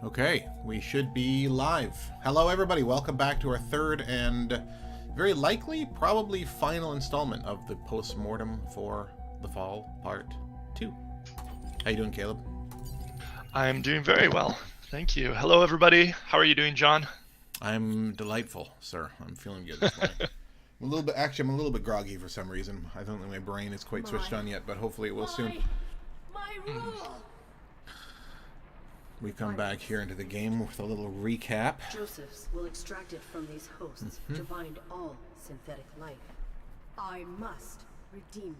Okay, we should be live. Hello, everybody. Welcome back to our third and very likely, probably final installment of the Mortem for the Fall Part 2. How you doing, Caleb? I'm doing very well. Thank you. Hello, everybody. How are you doing, John? I'm delightful, sir. I'm feeling good this morning. I'm a little bit groggy for some reason. I don't think my brain is quite switched on yet, but hopefully it will soon. My rule. We come back here into the game with a little recap. Josephs will extract it from these hosts to bind all synthetic life. I must redeem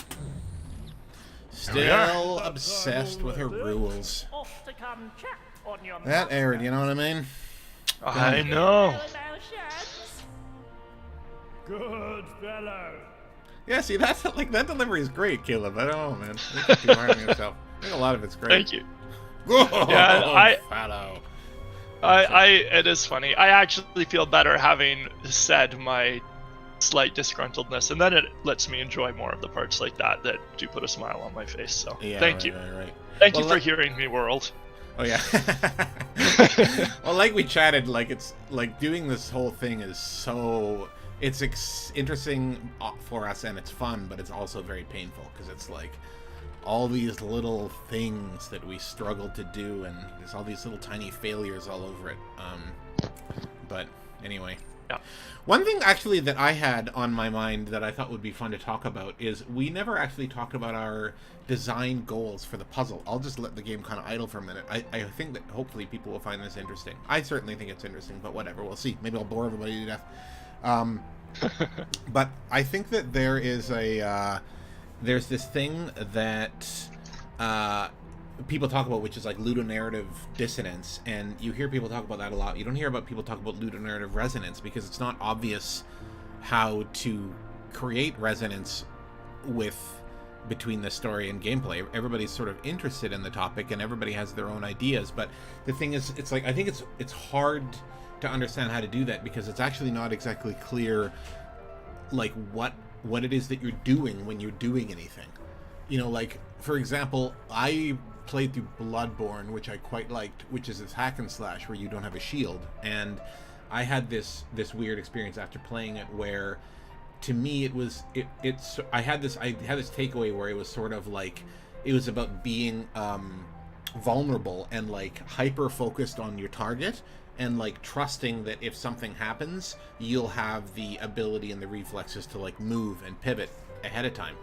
myself. Still obsessed with her rules. That Arid, you know what I mean? I know. Good fellow. Yeah, see, that delivery is great, Caleb. I don't know, man. You're too hard on yourself. I think a lot of it's great. Thank you. Whoa, Yeah, fellow. it is funny. I actually feel better having said my slight disgruntledness, and then it lets me enjoy more of the parts like that do put a smile on my face. So Yeah, thank you. Right. Thank you for hearing me, world. Oh yeah. Well, like we chatted, like it's like doing this whole thing is so interesting for us, and it's fun, but it's also very painful because it's like all these little things that we struggle to do, and there's all these little tiny failures all over it. But anyway. Yeah. One thing actually that I had on my mind that I thought would be fun to talk about is we never actually talked about our design goals for the puzzle. I'll just let the game kind of idle for a minute. I think that hopefully people will find this interesting. I certainly think it's interesting, but whatever, we'll see. Maybe I'll bore everybody to death. But I think that there is there's this thing that people talk about, which is like ludonarrative dissonance, and you hear people talk about that a lot. You don't hear about people talk about ludonarrative resonance because it's not obvious how to create resonance between the story and gameplay. Everybody's sort of interested in the topic and everybody has their own ideas, but the thing is, it's like I think it's hard to understand how to do that because it's actually not exactly clear like what it is that you're doing when you're doing anything. You know, like for example, I played through Bloodborne, which I quite liked, which is this hack and slash where you don't have a shield, and I had this weird experience after playing it where to me I had this takeaway where it was sort of like it was about being vulnerable and like hyper focused on your target and like trusting that if something happens you'll have the ability and the reflexes to like move and pivot ahead of time.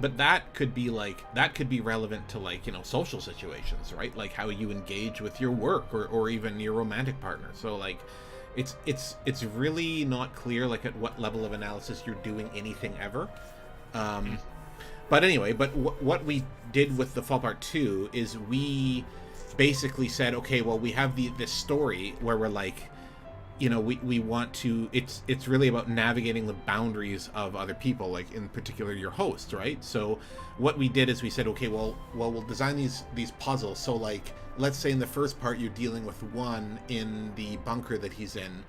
But that could be relevant to like, you know, social situations, right? Like how you engage with your work or even your romantic partner. So like it's really not clear like at what level of analysis you're doing anything ever. But anyway, what we did with the Fall Part 2 is we basically said, okay, well, we have this story where we're like, you know, we want to, it's really about navigating the boundaries of other people, like in particular your host, right? So what we did is we said, okay, well we'll design these puzzles. So like, let's say in the first part you're dealing with one in the bunker that he's in,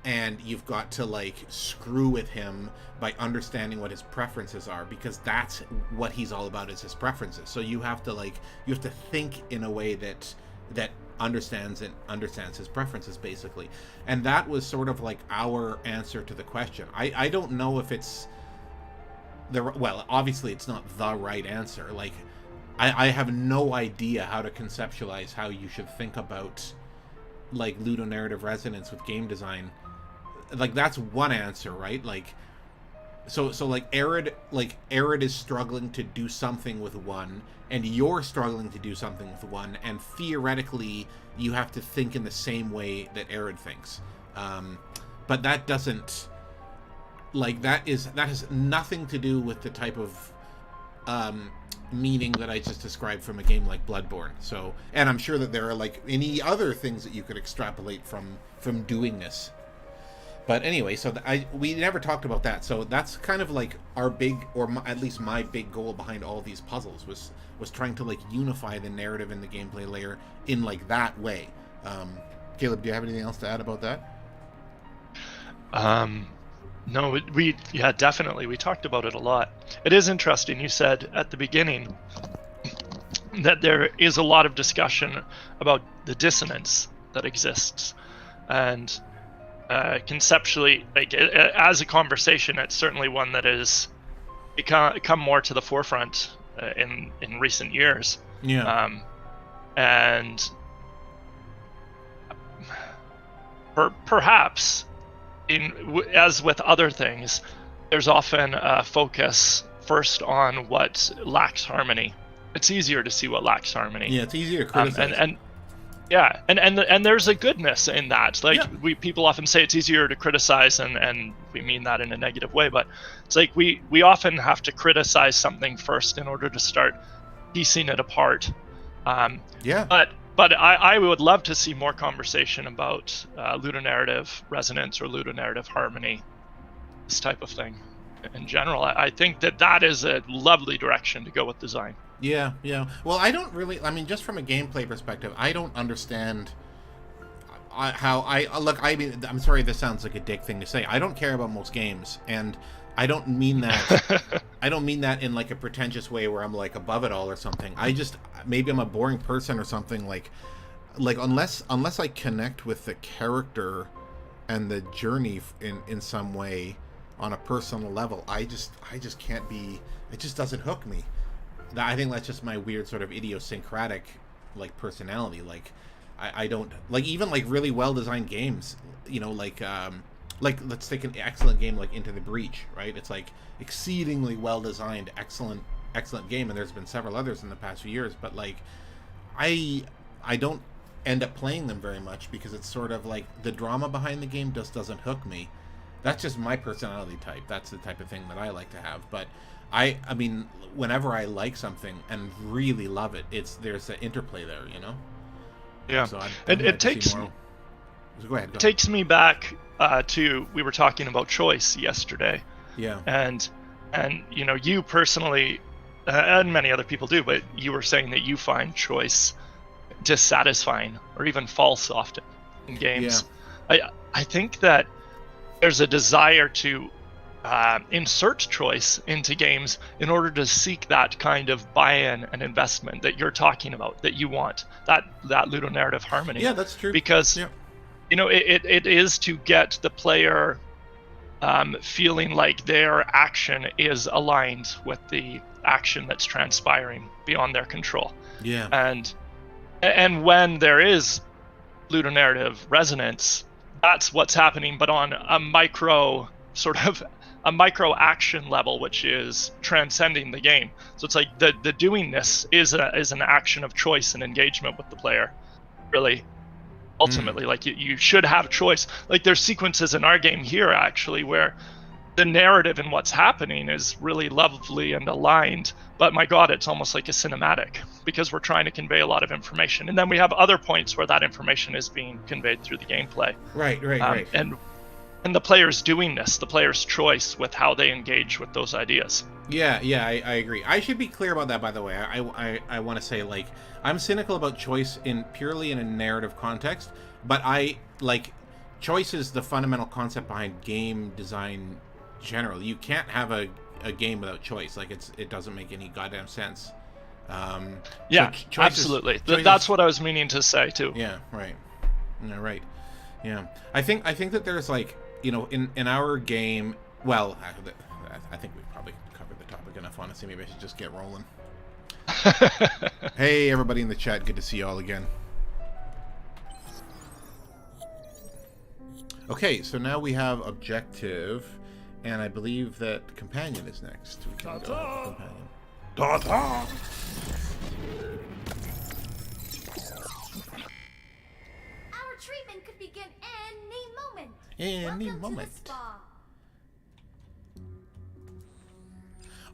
and you've got to like screw with him by understanding what his preferences are, because that's what he's all about, is his preferences. So you have to think in a way that understands his preferences, basically. And that was sort of like our answer to the question. I don't know if it's obviously it's not the right answer. Like I have no idea how to conceptualize how you should think about like ludonarrative resonance with game design. Like that's one answer, right? Like so like Arid is struggling to do something with one, and you're struggling to do something with one, and theoretically you have to think in the same way that Arid thinks. But that doesn't, like, that has nothing to do with the type of meaning that I just described from a game like Bloodborne. So, and I'm sure that there are like any other things that you could extrapolate from doing this. But anyway, so we never talked about that. So that's kind of like our big, at least my big goal behind all these puzzles was trying to like unify the narrative and the gameplay layer in like that way. Caleb, do you have anything else to add about that? No, definitely. We talked about it a lot. It is interesting. You said at the beginning that there is a lot of discussion about the dissonance that exists, and conceptually, like as a conversation, it's certainly one that has come more to the forefront in recent years. Yeah. And perhaps, as with other things, there's often a focus first on what lacks harmony. It's easier to see what lacks harmony. Yeah, it's easier to criticize. And there's a goodness in that. Like, Yeah. people often say it's easier to criticize, and we mean that in a negative way, but it's like we often have to criticize something first in order to start piecing it apart. But I would love to see more conversation about ludonarrative resonance or ludonarrative harmony, this type of thing. In general, I think that is a lovely direction to go with design. Yeah. Well, I don't really, I mean, just from a gameplay perspective, I don't understand I mean, I'm sorry, this sounds like a dick thing to say. I don't care about most games, and I don't mean that I don't mean that in like a pretentious way where I'm like above it all or something. Maybe I'm a boring person or something, like unless I connect with the character and the journey in some way on a personal level, I just can't be, it just doesn't hook me. I think that's just my weird sort of idiosyncratic like personality. Like I don't like, even like really well designed games, you know, like let's take an excellent game like Into the Breach, right? It's like exceedingly well designed, excellent game, and there's been several others in the past few years, but like I don't end up playing them very much because it's sort of like the drama behind the game just doesn't hook me. That's just my personality type. That's the type of thing that I like to have. But I mean, whenever I like something and really love it, there's an interplay there, you know? Yeah. So it takes takes me back to, we were talking about choice yesterday. Yeah. And you know, you personally, and many other people do, but you were saying that you find choice dissatisfying or even false often in games. Yeah. I think that there's a desire to insert choice into games in order to seek that kind of buy-in and investment that you're talking about, that you want, that ludonarrative harmony. Yeah, that's true. Because you know, it is to get the player feeling like their action is aligned with the action that's transpiring beyond their control. Yeah. And when there is ludonarrative resonance, that's what's happening, but on a micro action level, which is transcending the game. So it's like the doingness is an action of choice and engagement with the player, really. Ultimately, like you should have choice. Like there's sequences in our game here actually where the narrative and what's happening is really lovely and aligned, but my God, it's almost like a cinematic because we're trying to convey a lot of information. And then we have other points where that information is being conveyed through the gameplay. Right. And the player's doingness, the player's choice with how they engage with those ideas. Yeah, I agree. I should be clear about that, by the way. I want to say, like, I'm cynical about choice purely in a narrative context, but choice is the fundamental concept behind game design generally. You can't have a game without choice. Like, it doesn't make any goddamn sense. Yeah, absolutely. That's what I was meaning to say too. Yeah, right. Yeah, right. Yeah, I think that there's, like, you know, in our game, well, I think we've probably covered the topic enough, honestly. Maybe I should just get rolling. Hey, everybody in the chat, good to see you all again. Okay, so now we have objective, and I believe that companion is next. We can go with companion. Ta-ta! Our treatment could begin any moment. Any Welcome moment. To the spa.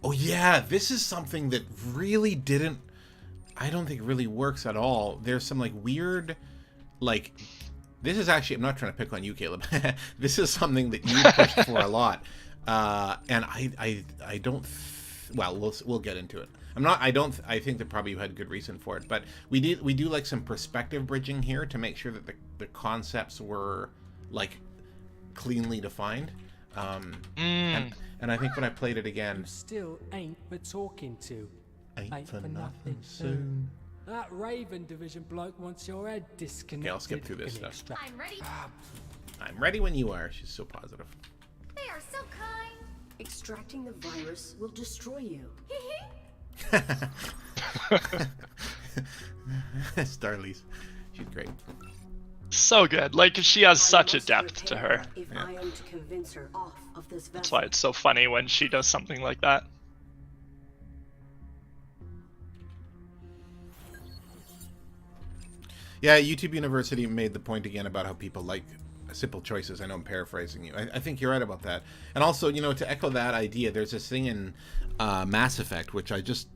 Oh yeah, this is something that really I don't think really works at all. There's some like weird, like, this is actually, I'm not trying to pick on you, Caleb. This is something that you pushed for a lot. And I don't, well, we'll get into it. I think that probably you had good reason for it, but we do like some perspective bridging here to make sure that the concepts were like cleanly defined. And I think when I played it again, You still ain't for talking to. Ain't for nothing soon. That Raven Division bloke wants your head disconnected. Okay, I'll skip through this stuff. I'm ready. I'm ready when you are. She's so positive. They are so kind. Extracting the virus will destroy you. Starlys. She's great. So good. Like, she has such a must depth to repair her. If I am to convince her off of this vessel. That's why it's so funny when she does something like that. Yeah, YouTube University made the point again about how people like simple choices. I know I'm paraphrasing you. I think you're right about that. And also, you know, to echo that idea, there's this thing in Mass Effect, which I just,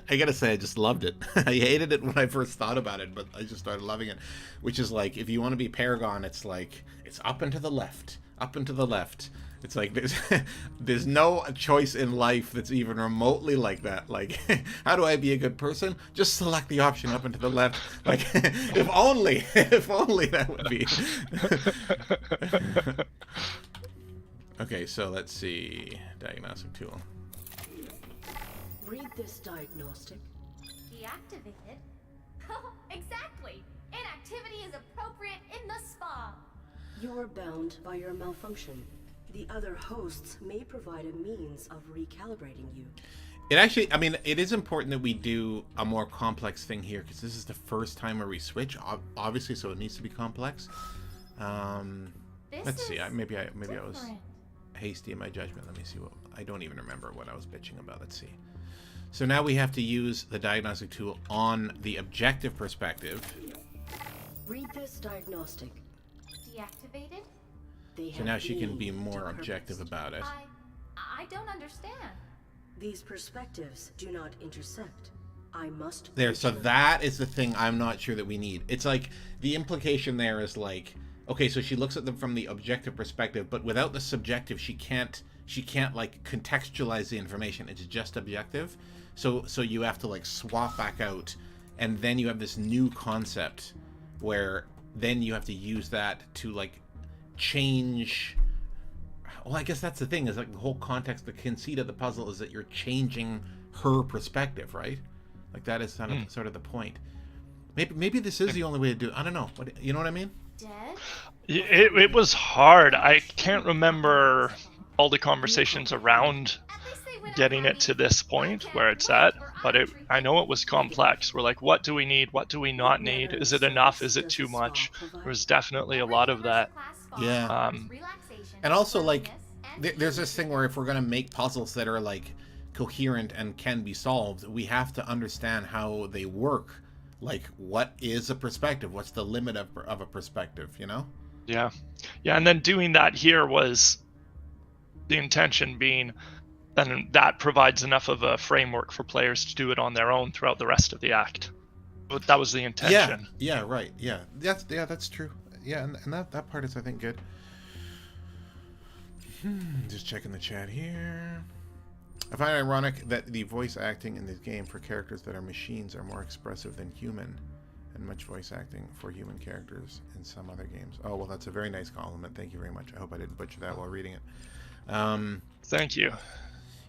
I gotta say, I just loved it. I hated it when I first thought about it, but I just started loving it. Which is like, if you want to be Paragon, it's like, it's up and to the left, up and to the left. It's like there's no choice in life that's even remotely like that. Like, how do I be a good person? Just select the option up and to the left. Like, if only that would be. Okay, so let's see. Diagnostic tool. Read this diagnostic. Deactivated? Oh, exactly. Inactivity is appropriate in the spa. You're bound by your malfunction. The other hosts may provide a means of recalibrating you. It actually, I mean, it is important that we do a more complex thing here, because this is the first time where we switch, obviously, so it needs to be complex. Let's see. Maybe I was hasty in my judgment. Let me see what. I don't even remember what I was bitching about. Let's see. So now we have to use the diagnostic tool on the objective perspective. Read this diagnostic. Deactivated? So now she can be more objective about it. I don't understand. These perspectives do not intersect. I must. There, so that is the thing I'm not sure that we need. It's like, the implication there is like, okay, so she looks at them from the objective perspective, but without the subjective, she can't like contextualize the information. It's just objective. So you have to like swap back out, and then you have this new concept where then you have to use that to like change. Well, I guess that's the thing, is like the whole context, the conceit of the puzzle is that you're changing her perspective, right? Like that is sort of the point. Maybe this is the only way to do it. I don't know. What, you know what I mean? Dead? It was hard. I can't remember all the conversations around getting it to this point where it's at, but I know it was complex. We're like, what do we need? What do we not need? Is it enough? Is it too much? There's definitely a lot of that. Yeah. And also, like, there's this thing where if we're going to make puzzles that are, like, coherent and can be solved, we have to understand how they work. Like, what is a perspective? What's the limit of a perspective, you know? Yeah. Yeah, and then doing that here was the intention being, then that provides enough of a framework for players to do it on their own throughout the rest of the act. But that was the intention. Yeah, right. Yeah, that's true. Yeah, and that part is, I think, good. Just checking the chat here. I find it ironic that the voice acting in this game for characters that are machines are more expressive than human, and much voice acting for human characters in some other games. Oh, well, that's a very nice compliment. Thank you very much. I hope I didn't butcher that while reading it. Thank you.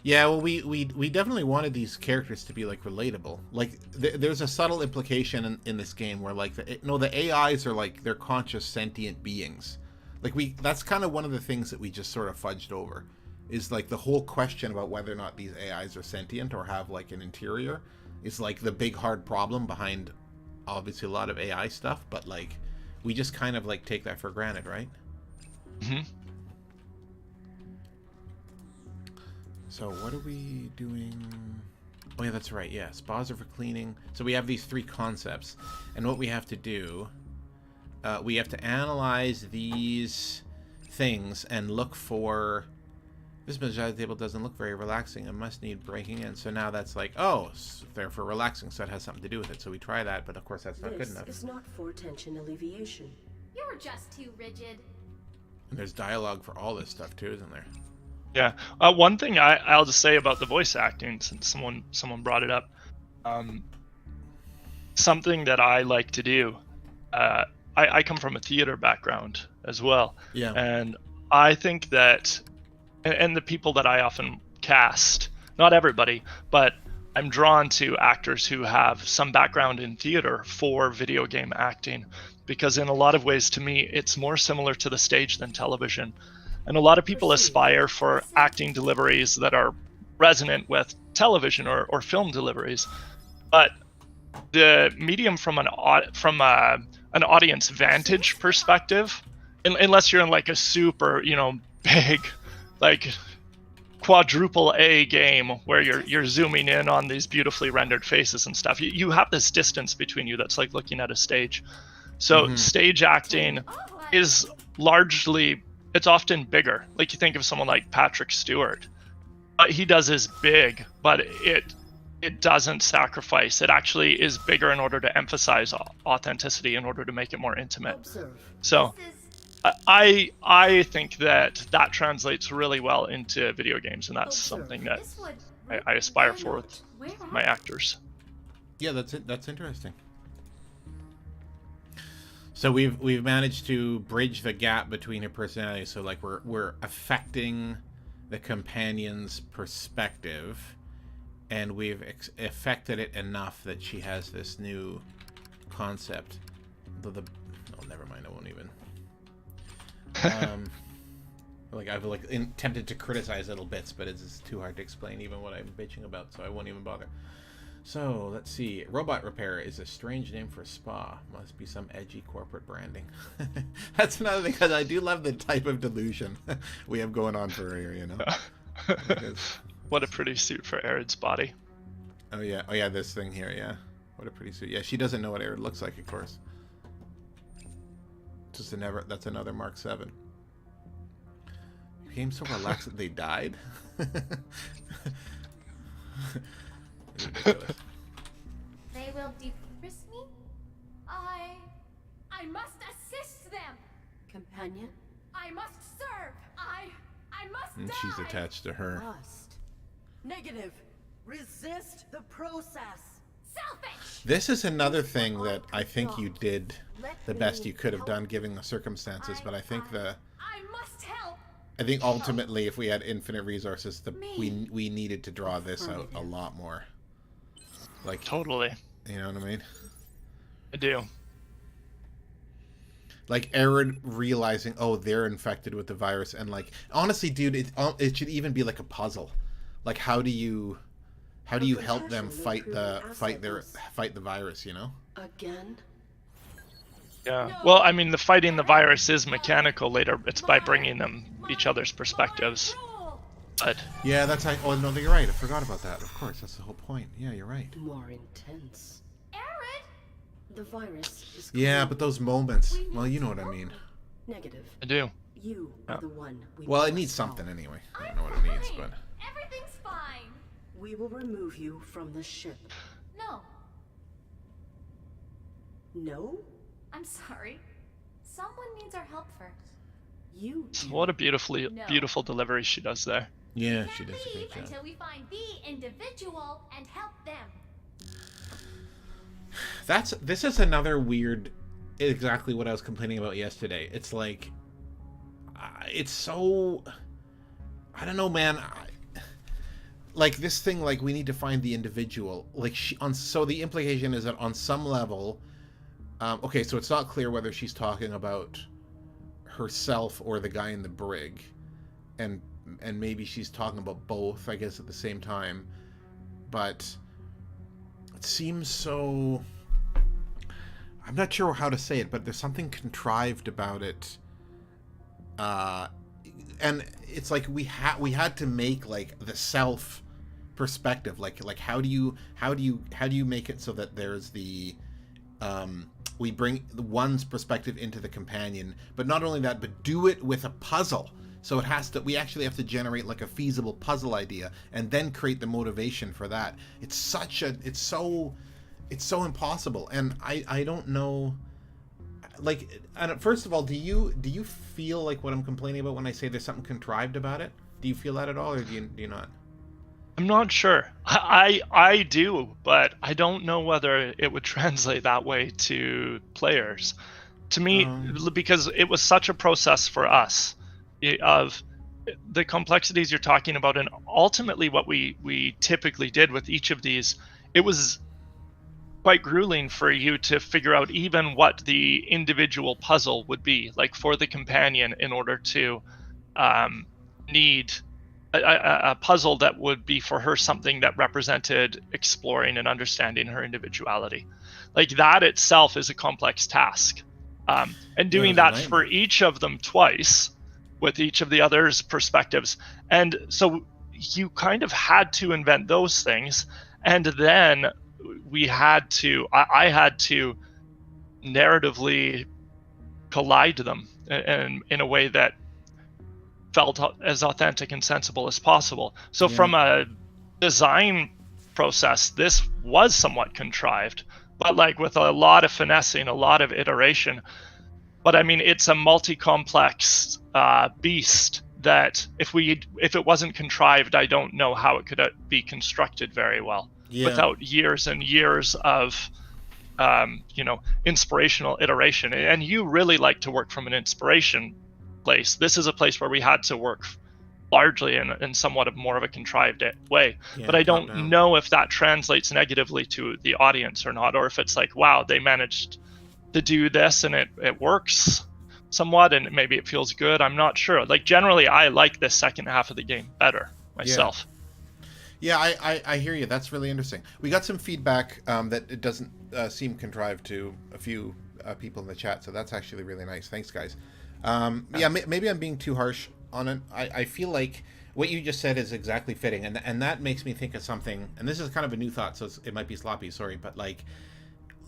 Yeah, well, we definitely wanted these characters to be, like, relatable. Like, there's a subtle implication in this game where, like, the AIs are, like, they're conscious, sentient beings. Like, that's kind of one of the things that we just sort of fudged over, is, like, the whole question about whether or not these AIs are sentient or have, like, an interior is, like, the big hard problem behind, obviously, a lot of AI stuff, but, like, we just kind of, like, take that for granted, right? Mm-hmm. So what are we doing? Oh yeah, that's right. Yeah, spas are for cleaning. So we have these three concepts, and what we have to do, we have to analyze these things and look for. This massage table doesn't look very relaxing. It must need breaking in. So now that's like, oh, they're for relaxing, so it has something to do with it. So we try that, but of course that's not good enough. This is not for tension alleviation. You're just too rigid. And there's dialogue for all this stuff too, isn't there? Yeah. One thing I'll just say about the voice acting, since someone brought it up, something that I like to do. I come from a theater background as well. Yeah. And I think that, and the people that I often cast, not everybody, but I'm drawn to actors who have some background in theater for video game acting, because in a lot of ways, to me, it's more similar to the stage than television. And a lot of people aspire for acting deliveries that are resonant with television or film deliveries, but the medium from an audience vantage perspective, unless you're in like a super, big, like quadruple A game where you're zooming in on these beautifully rendered faces and stuff, you have this distance between you that's like looking at a stage. So stage acting is largely, it's often bigger. Like you think of someone like Patrick Stewart, what he does is big, but it doesn't sacrifice. It actually is bigger in order to emphasize authenticity, in order to make it more intimate. So I think that translates really well into video games, and that's something that I aspire for with my actors. Yeah, that's interesting. So we've managed to bridge the gap between her personalities. So like we're affecting the companion's perspective, and we've affected it enough that she has this new concept. Oh, never mind. I won't even. I've tempted to criticize little bits, but it's too hard to explain even what I'm bitching about, so I won't even bother. So let's see. Robot repair is a strange name for a spa. Must be some edgy corporate branding. That's another thing, because I do love the type of delusion we have going on for here, What a pretty suit for Arid's body. Oh yeah, this thing here, yeah. What a pretty suit. Yeah, she doesn't know what Arid looks like, of course. That's another Mark 7. Became so relaxed that they died. Ridiculous. They will defrisk me? I must assist them! Companion? I must serve! I must And die! she's attached to her. Must. Negative. Resist the process. Selfish! This is another thing that I think you did the best you could have done given the circumstances, but I think I must help! I think ultimately if we had infinite resources, we needed to draw this out a lot more. Like Totally. You know what I mean? I do. Like Arid realizing, oh, they're infected with the virus, and like honestly, dude, it should even be like a puzzle. Like how do you help them fight the virus? Again? Yeah. Well, I mean, the fighting the virus is mechanical. Later, it's by bringing them each other's perspectives. But yeah, that's how. Oh no, you're right. I forgot about that. Of course, that's the whole point. Yeah, you're right. More intense. Arid! The virus is Yeah, but those moments. Well, you know what I mean. negative. I do. You are the one we Well, it must needs solve. something anyway. I don't know what it needs, but Everything's fine! We will remove you from the ship. No, No? I'm sorry. Someone needs our help first. You do. What a beautiful delivery she does there. yeah, Can't she does a leave great job. until we find the individual and help them. This is another weird, exactly what I was complaining about yesterday. It's like, it's so, I don't know, man. Like this thing, like we need to find the individual. Like so the implication is that on some level, okay, so it's not clear whether she's talking about herself or the guy in the brig, and maybe she's talking about both, I guess, at the same time. But it seems so, I'm not sure how to say it, but there's something contrived about it. And it's like we had to make like the self perspective, like how do you make it so that there's the we bring the one's perspective into the companion, but not only that, but do it with a puzzle. So we actually have to generate like a feasible puzzle idea and then create the motivation for that. It's so impossible. And I don't know, like, first of all, do you feel like what I'm complaining about when I say there's something contrived about it? Do you feel that at all, or do you not? I'm not sure. I do, but I don't know whether it would translate that way to players. To me, because it was such a process for us of the complexities you're talking about, and ultimately what we typically did with each of these, it was quite grueling for you to figure out even what the individual puzzle would be, like for the companion, in order to need a puzzle that would be for her something that represented exploring and understanding her individuality. Like that itself is a complex task. And doing that for each of them twice, with each of the others' perspectives. And so you kind of had to invent those things. And then I had to narratively collide them in a way that felt as authentic and sensible as possible. So from a design process, this was somewhat contrived, but like with a lot of finessing, a lot of iteration. But I mean, it's a multi-complex beast that if it wasn't contrived, I don't know how it could be constructed very well without years and years of inspirational iteration. And you really like to work from an inspiration place. This is a place where we had to work largely in somewhat of more of a contrived way. But I don't know if that translates negatively to the audience or not, or if it's like, wow, they managed to do this and it works somewhat and maybe it feels good. I'm not sure. Like generally I like the second half of the game better myself. Yeah, I hear you. That's really interesting. We got some feedback that it doesn't seem contrived to a few people in the chat, so that's actually really nice. Thanks, guys. Maybe I'm being too harsh on it. I feel like what you just said is exactly fitting, and that makes me think of something, and this is kind of a new thought, so it might be sloppy, sorry, but like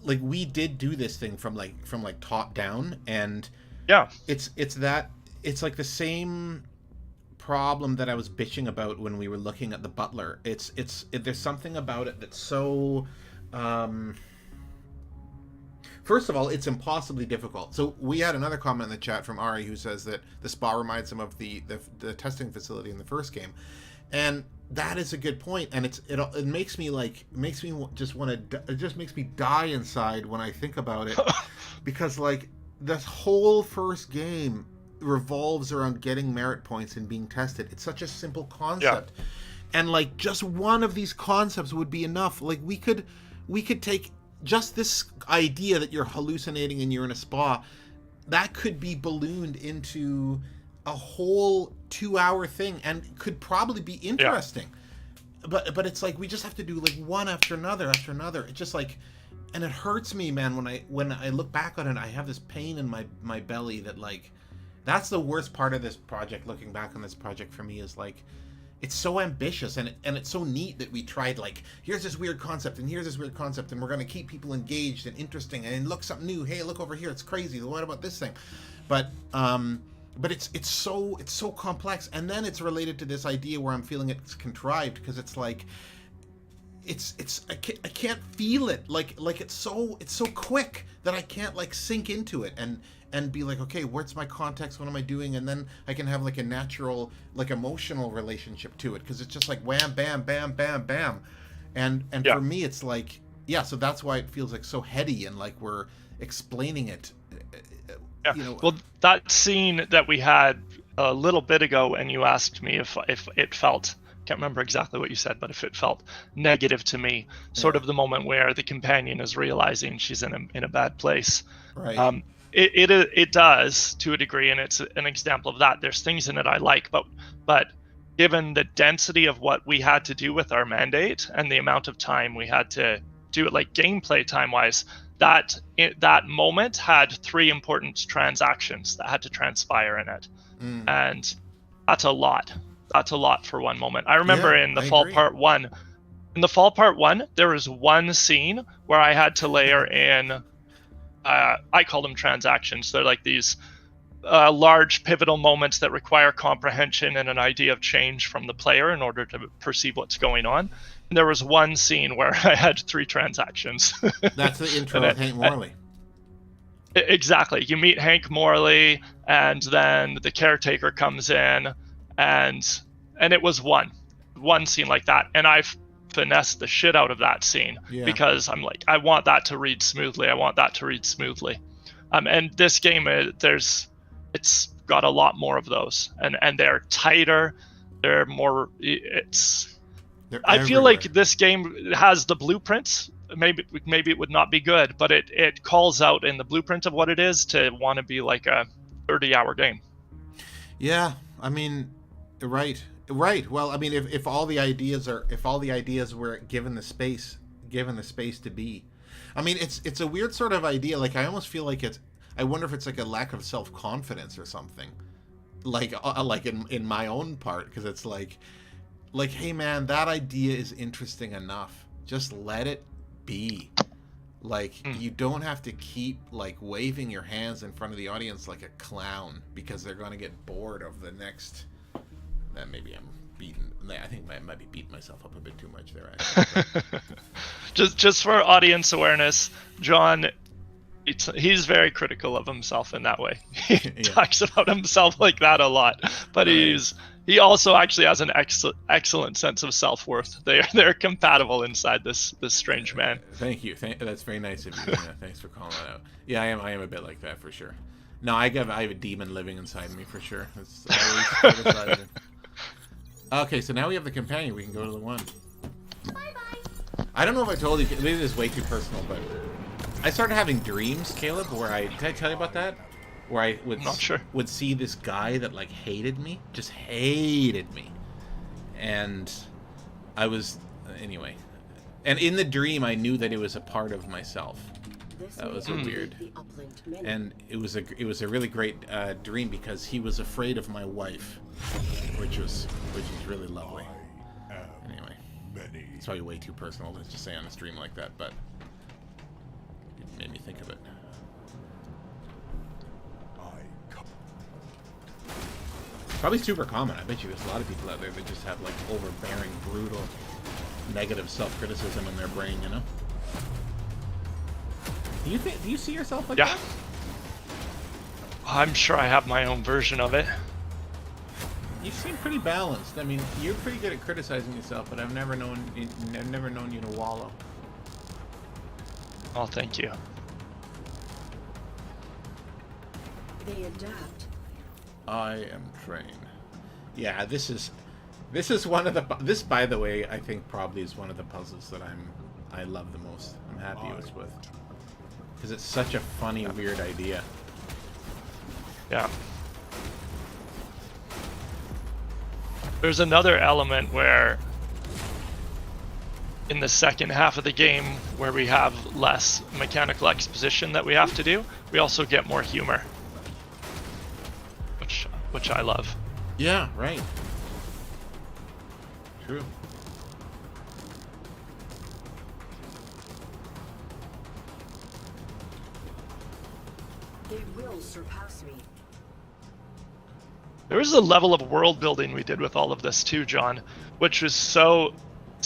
we did do this thing from top down, and it's like the same problem that I was bitching about when we were looking at the Butler. There's something about it that's so first of all, it's impossibly difficult. So we had another comment in the chat from Ari who says that the spa reminds him of the testing facility in the first game, and that is a good point. And it makes me just want to, it just makes me die inside when I think about it, because like this whole first game revolves around getting merit points and being tested. It's such a simple concept, and like just one of these concepts would be enough. Like we could take just this idea that you're hallucinating and you're in a spa, that could be ballooned into a whole 2-hour thing and could probably be interesting. But it's like we just have to do like one after another. It's just like, and it hurts me, man, when I look back on it. I have this pain in my belly that like, that's the worst part of this project. Looking back on this project for me is like, it's so ambitious and it's so neat that we tried like, here's this weird concept and here's this weird concept and we're going to keep people engaged and interesting and look something new. Hey, look over here, it's crazy. What about this thing? But it's so complex, and then it's related to this idea where I'm feeling it's contrived because it's like I can't feel it like it's so quick that I can't like sink into it and be like, okay, what's my context? What am I doing? And then I can have like a natural, like emotional relationship to it, because it's just like wham, bam, bam, bam, bam. And for me, it's like, so that's why it feels like so heady and like we're explaining it. Well, that scene that we had a little bit ago, and you asked me if it felt, can't remember exactly what you said, but if it felt negative to me, sort of the moment where the companion is realizing she's in a bad place. Right. It does to a degree, and it's an example of that. There's things in it I like, but given the density of what we had to do with our mandate and the amount of time we had to do it, like gameplay time wise, that moment had 3 important transactions that had to transpire in it, and that's a lot. That's a lot for one moment. I remember in the Fall Part 1. In the Fall Part 1, there was one scene where I had to layer in. I call them transactions. They're like these large pivotal moments that require comprehension and an idea of change from the player in order to perceive what's going on. And there was one scene where I had 3 transactions. That's the intro of Hank Morley. Exactly. You meet Hank Morley, and then the caretaker comes in, and it was one scene like that. And I've finessed the shit out of that scene because I'm like, I want that to read smoothly. And this game, it's got a lot more of those, and they're tighter. They're more. I feel like this game has the blueprints. Maybe it would not be good, but it calls out in the blueprint of what it is to want to be like a 30-hour game. Yeah, I mean, right. Well, I mean, if all the ideas were given the space to be, I mean, it's a weird sort of idea. Like, I almost feel like I wonder if it's like a lack of self-confidence or something, like in my own part, because it's like, hey man, that idea is interesting enough. Just let it be. Like, you don't have to keep like waving your hands in front of the audience like a clown, because they're going to get bored of the next. Maybe I'm beating. I think I might be beating myself up a bit too much there. Actually. just for audience awareness, John, he's very critical of himself in that way. He talks about himself like that a lot, but he also actually has an excellent sense of self-worth. They're compatible inside this strange man. Thank you. That's very nice of you. Yeah, thanks for calling that out. Yeah, I am a bit like that for sure. No, I have a demon living inside me for sure. It's always criticizing. Okay, so now we have the companion. We can go to the one. Bye-bye. I don't know if I told you. Maybe this is way too personal, but I started having dreams, Caleb, where did I tell you about that? Where I would see this guy that like hated me, just hated me, and I was anyway. And in the dream, I knew that it was a part of myself. That was weird, and it was a really great dream, because he was afraid of my wife, which was really lovely. Anyway, it's probably way too personal to just say on a stream like that, but it made me think of it. Probably super common. I bet you there's a lot of people out there that just have like overbearing, brutal, negative self-criticism in their brain, you know? Do you see yourself like that? I'm sure I have my own version of it. You seem pretty balanced. I mean, you're pretty good at criticizing yourself, but I've never known you to wallow. Oh, thank you. They adapt. I am trained. Yeah, this is one of the. This, by the way, I think probably is one of the puzzles that I love the most. I'm happiest with. Because it's such a funny, weird idea. Yeah. There's another element where, in the second half of the game, where we have less mechanical exposition that we have to do, we also get more humor. Which I love. Yeah, right. True. They will surpass me. There was a level of world building we did with all of this too, John, which was so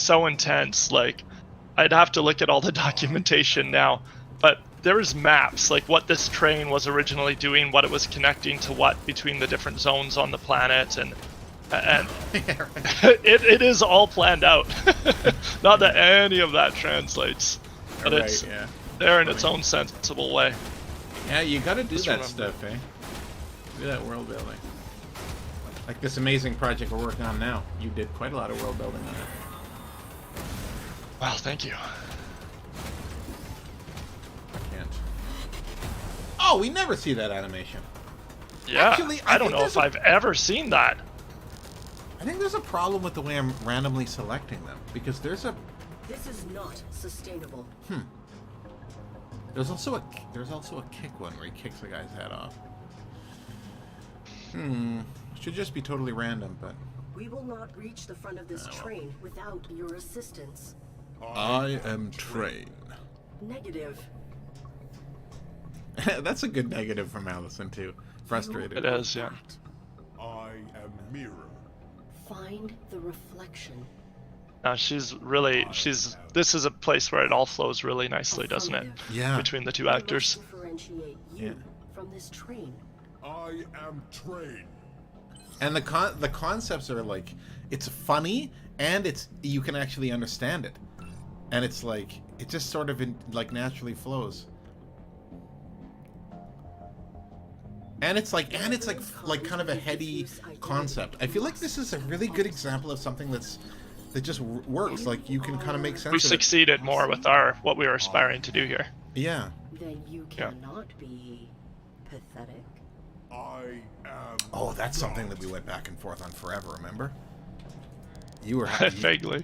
intense. Like, I'd have to look at all the documentation now, but there was maps, like what this train was originally doing, what it was connecting to what between the different zones on the planet, and it is all planned out. Not that any of that translates, but it's there in its own sensible way. Yeah, you gotta do that stuff, eh? Do that world building. Like this amazing project we're working on now. You did quite a lot of world building on it. Well, thank you. Oh, we never see that animation. Yeah, actually, I don't know if I've ever seen that. I think there's a problem with the way I'm randomly selecting them, because there's a. This is not sustainable. There's also a kick one where he kicks the guy's head off. Should just be totally random, but. We will not reach the front of this train without your assistance. I am train. Negative. That's a good negative from Allison too. Frustrated. It is, yeah. I am mirror. Find the reflection. This is a place where it all flows really nicely, doesn't it? Yeah. Between the two actors. Differentiate you from this train. I am train. And the concepts are like, it's funny and you can actually understand it, and it's like it just sort of naturally flows. And it's like kind of a heady concept. I feel like this is a really good example of something that just works. Like you can kind of make sense We of it. succeeded more with what we were aspiring to do here. Yeah. Then you Yeah. cannot be pathetic. I am. Oh, that's something that we went back and forth on forever. Remember? You were Vaguely.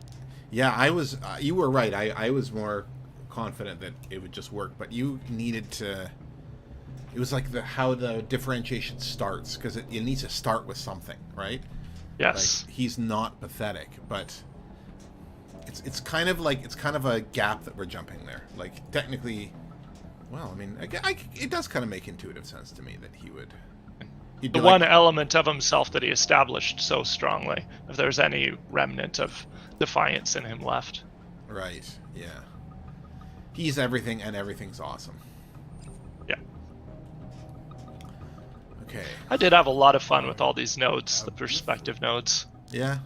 Yeah, I was. You were right. I was more confident that it would just work, but you needed to. It was like how the differentiation starts, because it needs to start with something, right? Yes. Like, he's not pathetic, but it's kind of a gap that we're jumping there. Like technically, well, I mean, it does kind of make intuitive sense to me that he'd The one element of himself that he established so strongly, if there's any remnant of defiance in him left. Right. Yeah. He's everything, and everything's awesome. Yeah. Okay. I did have a lot of fun with all these nodes, the perspective nodes. Yeah.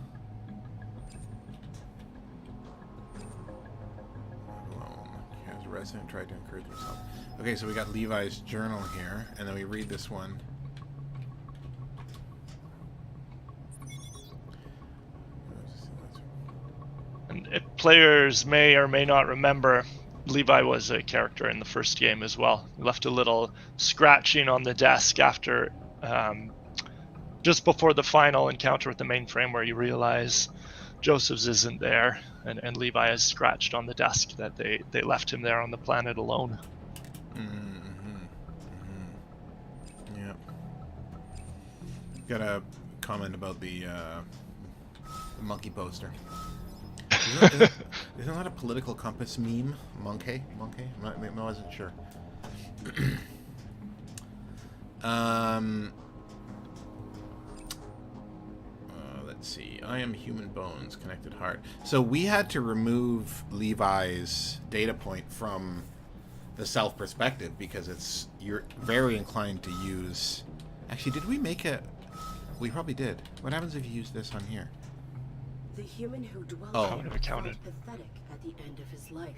As a resident tried to encourage himself. Okay, so we got Levi's journal here, and then we read this one. And players may or may not remember, Levi was a character in the first game as well. He left a little scratching on the desk after, just before the final encounter with the mainframe, where you realize Joseph's isn't there, and Levi has scratched on the desk that they left him there on the planet alone. Yep. Got a comment about the monkey poster. Isn't that a political compass meme? Monkey? I wasn't sure. Let's see. I am human bones, connected heart. So we had to remove Levi's data point from the self perspective because you're very inclined to use. Actually, did we make it? We probably did. What happens if you use this on here? The human who dwells Oh. here Would have counted. felt pathetic at the end of his life.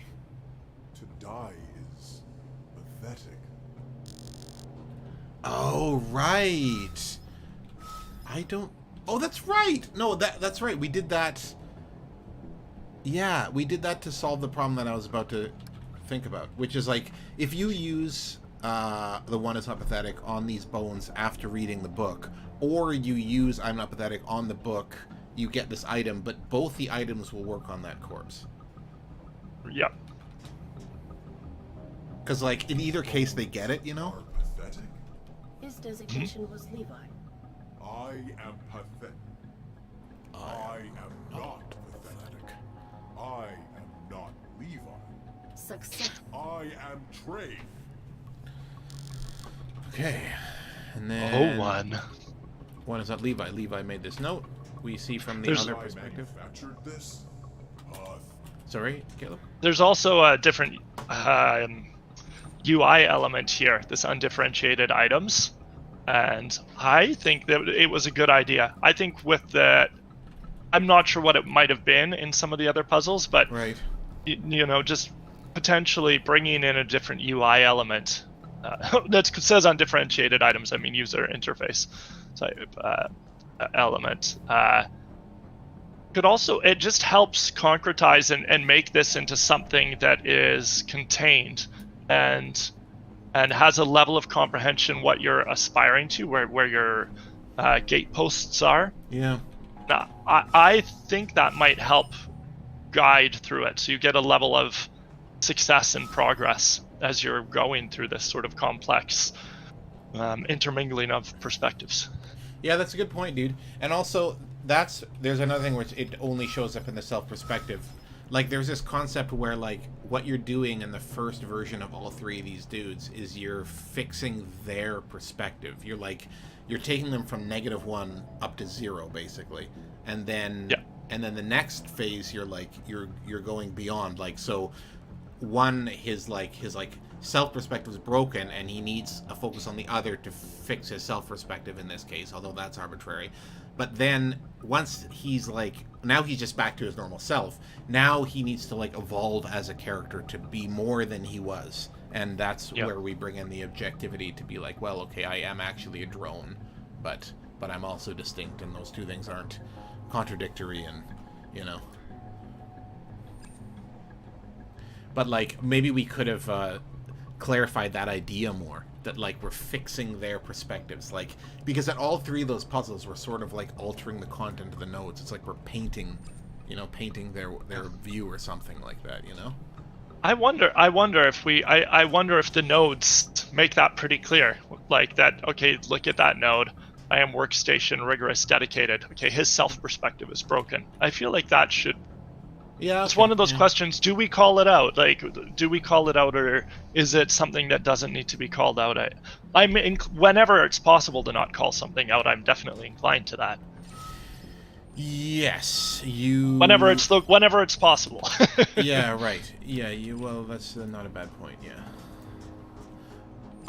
To die is pathetic. Oh, right. I don't... Oh, that's right. No, that's right. We did that... Yeah, we did that to solve the problem that I was about to think about, which is like, if you use the one is not pathetic on these bones after reading the book, or you use I'm not pathetic on the book, you get this item, but both the items will work on that corpse. Yep. Because, like, in either case, they get it, you know? Are pathetic. His designation was Levi. I am pathetic. I am not pathetic. I am not Levi. Success. I am trained. Okay. And then... Oh, one. One is not Levi. Levi made this note. We see from the There's- other I perspective. manufactured this. Sorry, Caleb? There's also a different UI element here, this undifferentiated items. And I think that it was a good idea. I think with the... I'm not sure what it might have been in some of the other puzzles, but, Right. you know, just potentially bringing in a different UI element. That says undifferentiated items, I mean user interface type element. Could also, it just helps concretize and make this into something that is contained and has a level of comprehension what you're aspiring to, where your gate posts are. Yeah. Now, I think that might help guide through it, so you get a level of success and progress as you're going through this sort of complex intermingling of perspectives. Yeah, that's a good point, dude. And also, there's another thing where it only shows up in the self perspective. Like, there's this concept where, like, what you're doing in the first version of all three of these dudes is you're fixing their perspective. You're taking them from -1 up to 0, basically. And then the next phase, you're going beyond. Like, so one, his self perspective is broken, and he needs a focus on the other to fix his self perspective in this case, although that's arbitrary. But then once he's now he's just back to his normal self. Now he needs to evolve as a character to be more than he was, And that's Yep. where we bring in the objectivity to be like, well, okay, I am actually a drone, but I'm also distinct, and those two things aren't contradictory, and, you know. But, like, maybe we could have clarified that idea more, that, like, we're fixing their perspectives, like, because at all three of those puzzles, we're sort of, like, altering the content of the nodes. It's like we're painting, you know, painting their view or something like that, you know? I wonder if I wonder if the nodes make that pretty clear, like that. Okay, look at that node. I am workstation, rigorous, dedicated. Okay, his self perspective is broken. I feel like that should. Yeah, It's okay, one of those yeah. questions. Do we call it out? Like, do we call it out, or is it something that doesn't need to be called out? Whenever it's possible to not call something out, I'm definitely inclined to that. Yes, you... Whenever it's possible. Yeah, right. Yeah, well, that's not a bad point, yeah.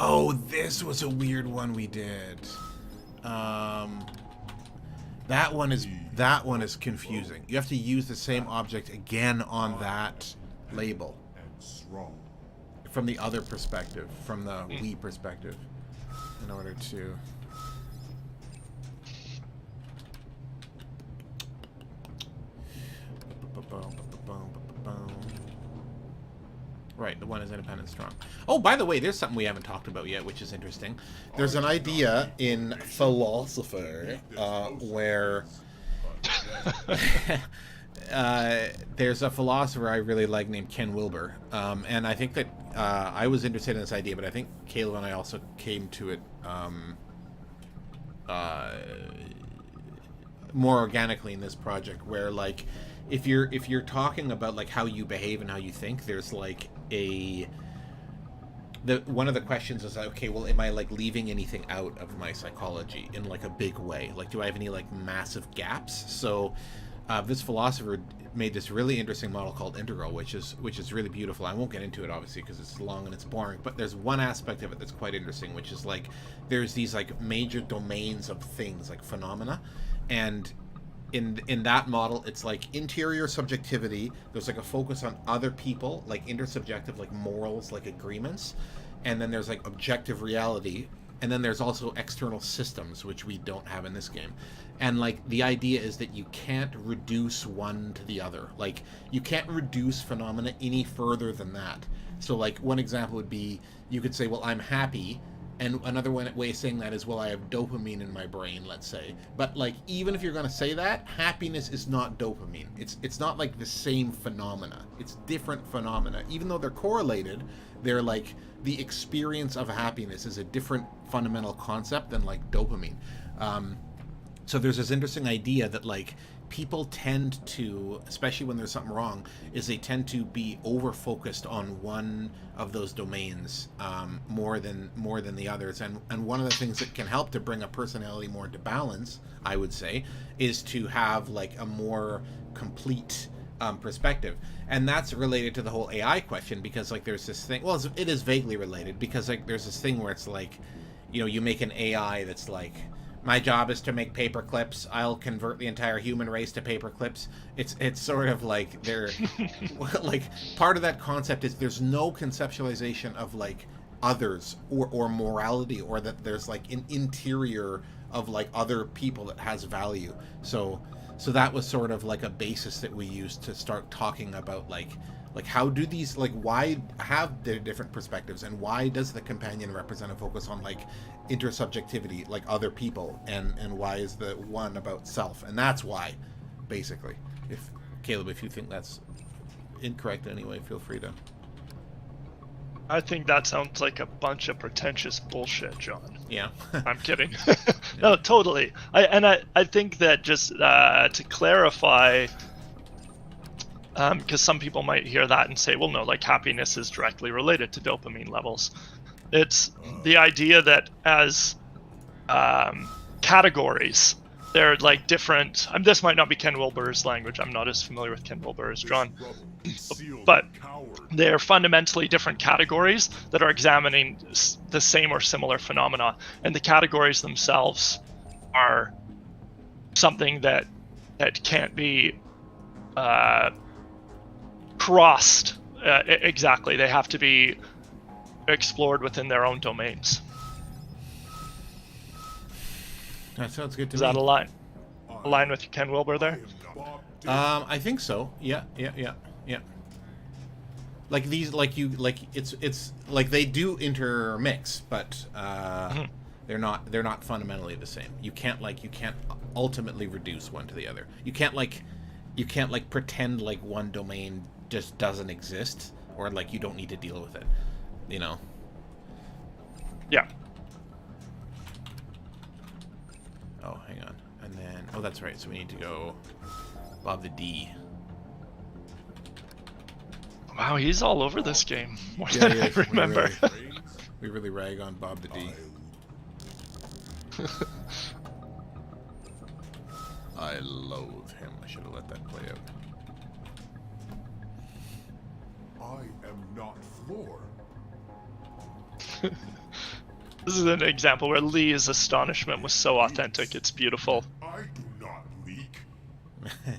Oh, this was a weird one we did. That one is confusing. You have to use the same object again on that label. And strong. From the other perspective, from the we perspective, in order to... Right, the one is independent strong. Oh, by the way, there's something we haven't talked about yet, which is interesting. There's an idea in philosopher where there's a philosopher I really like named Ken Wilber, and I think that I was interested in this idea, but I think Caleb and I also came to it more organically in this project, where like if you're talking about like how you behave and how you think, there's like one of the questions is, okay, well, am I like leaving anything out of my psychology in like a big way? Like, do I have any like massive gaps? So this philosopher made this really interesting model called Integral, which is really beautiful. I won't get into it obviously because it's long and it's boring, but there's one aspect of it that's quite interesting, which is like there's these like major domains of things, like phenomena, and in that model, it's like interior subjectivity. There's like a focus on other people, like intersubjective, like morals, like agreements, and then there's like objective reality, and then there's also external systems, which we don't have in this game. And like the idea is that you can't reduce one to the other. Like you can't reduce phenomena any further than that. So like one example would be, you could say, well, I'm happy. And another way of saying that is, well, I have dopamine in my brain, let's say. But like, even if you're going to say that, happiness is not dopamine. It's not like the same phenomena. It's different phenomena. Even though they're correlated, they're like, the experience of happiness is a different fundamental concept than like dopamine. So there's this interesting idea that like people tend to, especially when there's something wrong, is they tend to be over focused on one of those domains more than the others. And one of the things that can help to bring a personality more into balance, I would say, is to have like a more complete perspective. And that's related to the whole AI question, because like there's this thing, well, it is vaguely related, because like there's this thing where it's like, you know, you make an AI that's like, my job is to make paper clips. I'll convert the entire human race to paper clips. It's sort of like they're like part of that concept is there's no conceptualization of like others or morality, or that there's like an interior of like other people that has value. So that was sort of like a basis that we used to start talking about like how do these, like, why have the different perspectives, and why does the companion represent a focus on like intersubjectivity, like other people, and why is the one about self? And that's why, basically. If Caleb, if you think that's incorrect in any way, feel free to. I think that sounds like a bunch of pretentious bullshit, John. Yeah. I'm kidding. No, totally. I think that just to clarify, because some people might hear that and say, well, no, like happiness is directly related to dopamine levels. It's the idea that as categories, they're like different. This might not be Ken Wilber's language. I'm not as familiar with Ken Wilber as John. But they're fundamentally different categories that are examining the same or similar phenomena. And the categories themselves are something that can't be crossed exactly. They have to be explored within their own domains. That sounds good to Does me. that align with Ken Wilber there? I think so. Yeah. Like these, it's like they do intermix, but they're not fundamentally the same. You can't ultimately reduce one to the other. You can't pretend like one domain just doesn't exist, or like you don't need to deal with it. You know. Yeah. Oh, hang on. And then, oh, that's right. So we need to go Bob the D. Wow, he's all over this game. More Yeah, than he I is. remember. We really rag on Bob the D. I loathe him. I should have let that play out. I am not Floor. This is an example where Lee's astonishment was so authentic. It's beautiful. I do not leak.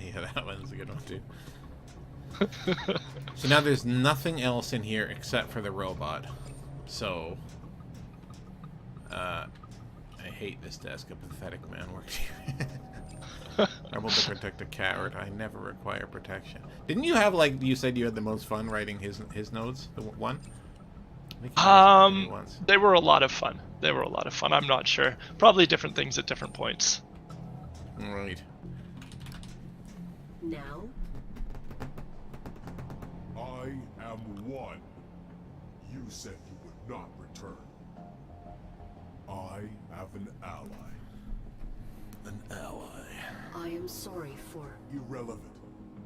Yeah, that one's a good one too. So now there's nothing else in here except for the robot. So, I hate this desk. A pathetic man works here. Rebel to protect a coward. I never require protection. Didn't you have, like, you said you had the most fun writing his notes? The one? I think you mentioned it once. They were a lot of fun. I'm not sure. Probably different things at different points. Right. Now, I am one. You said you would not return. I have an ally. An ally. I am sorry for... Irrelevant.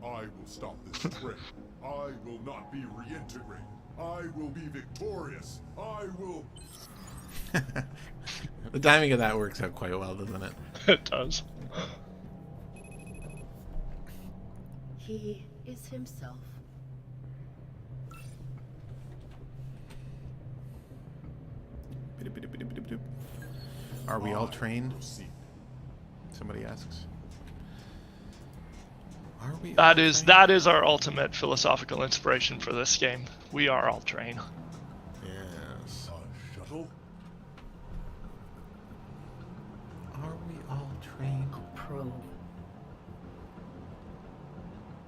I will stop this trick. I will not be reintegrated. I will be victorious. I will... The timing of that works out quite well, doesn't it? It does. He is himself. Are we all I trained? proceed. Somebody asks. Are we? That is our ultimate philosophical inspiration for this game. We are all train. Yes. A shuttle? Are we all trained? A probe.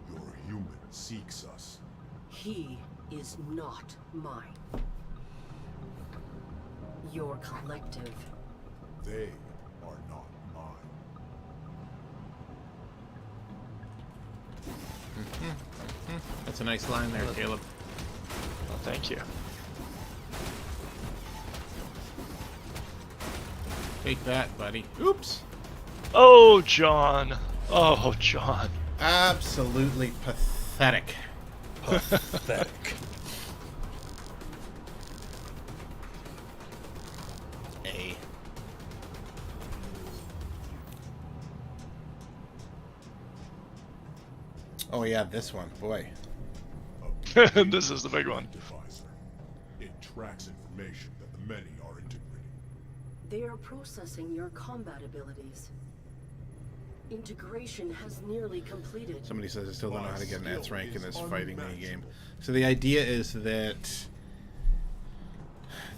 Your human seeks us. He is not mine. Your collective. They are not mine. That's a nice line there, Caleb. Well, thank you. Take that, buddy. Oops. Oh, John. Oh, John. Absolutely pathetic. Pathetic. A. Oh yeah, this one, boy. This is the big one. Devicer. It tracks information that the many are integrating. They are processing your combat abilities. Integration has nearly completed. Somebody says I still don't know how to get an S rank in this fighting mini game. So the idea is that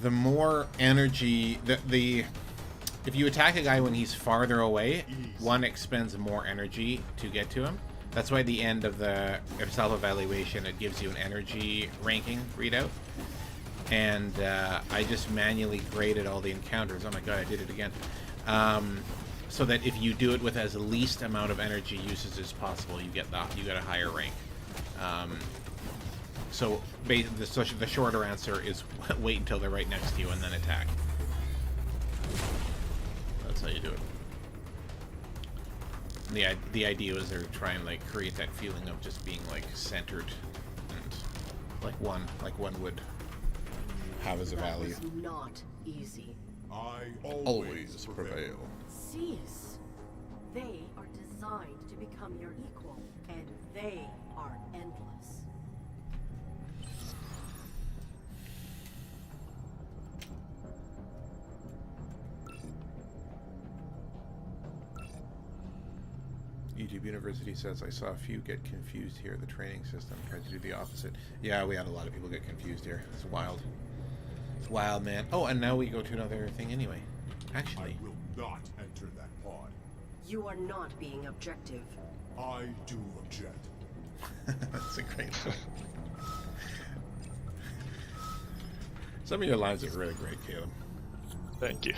the more energy if you attack a guy when he's farther away, one expends more energy to get to him. That's why at the end of the self-evaluation, it gives you an energy ranking readout. And I just manually graded all the encounters. Oh my god, I did it again. So that if you do it with as least amount of energy usage as possible, you get a higher rank. So the shorter answer is wait until they're right next to you and then attack. That's how you do it. The idea is they're trying to like create that feeling of just being like centered and like one would have as a That value. was not easy. I Always prevail. Cease. They are designed to become your equal, and they are endless. YouTube University says I saw a few get confused here. The training system tried to do the opposite. Yeah, we had a lot of people get confused here. It's wild. Wild man. Oh, and now we go to another thing anyway. Actually. I will not enter that pod. You are not being objective. I do object. That's a great line. Some of your lines are really great, Caleb. Thank you.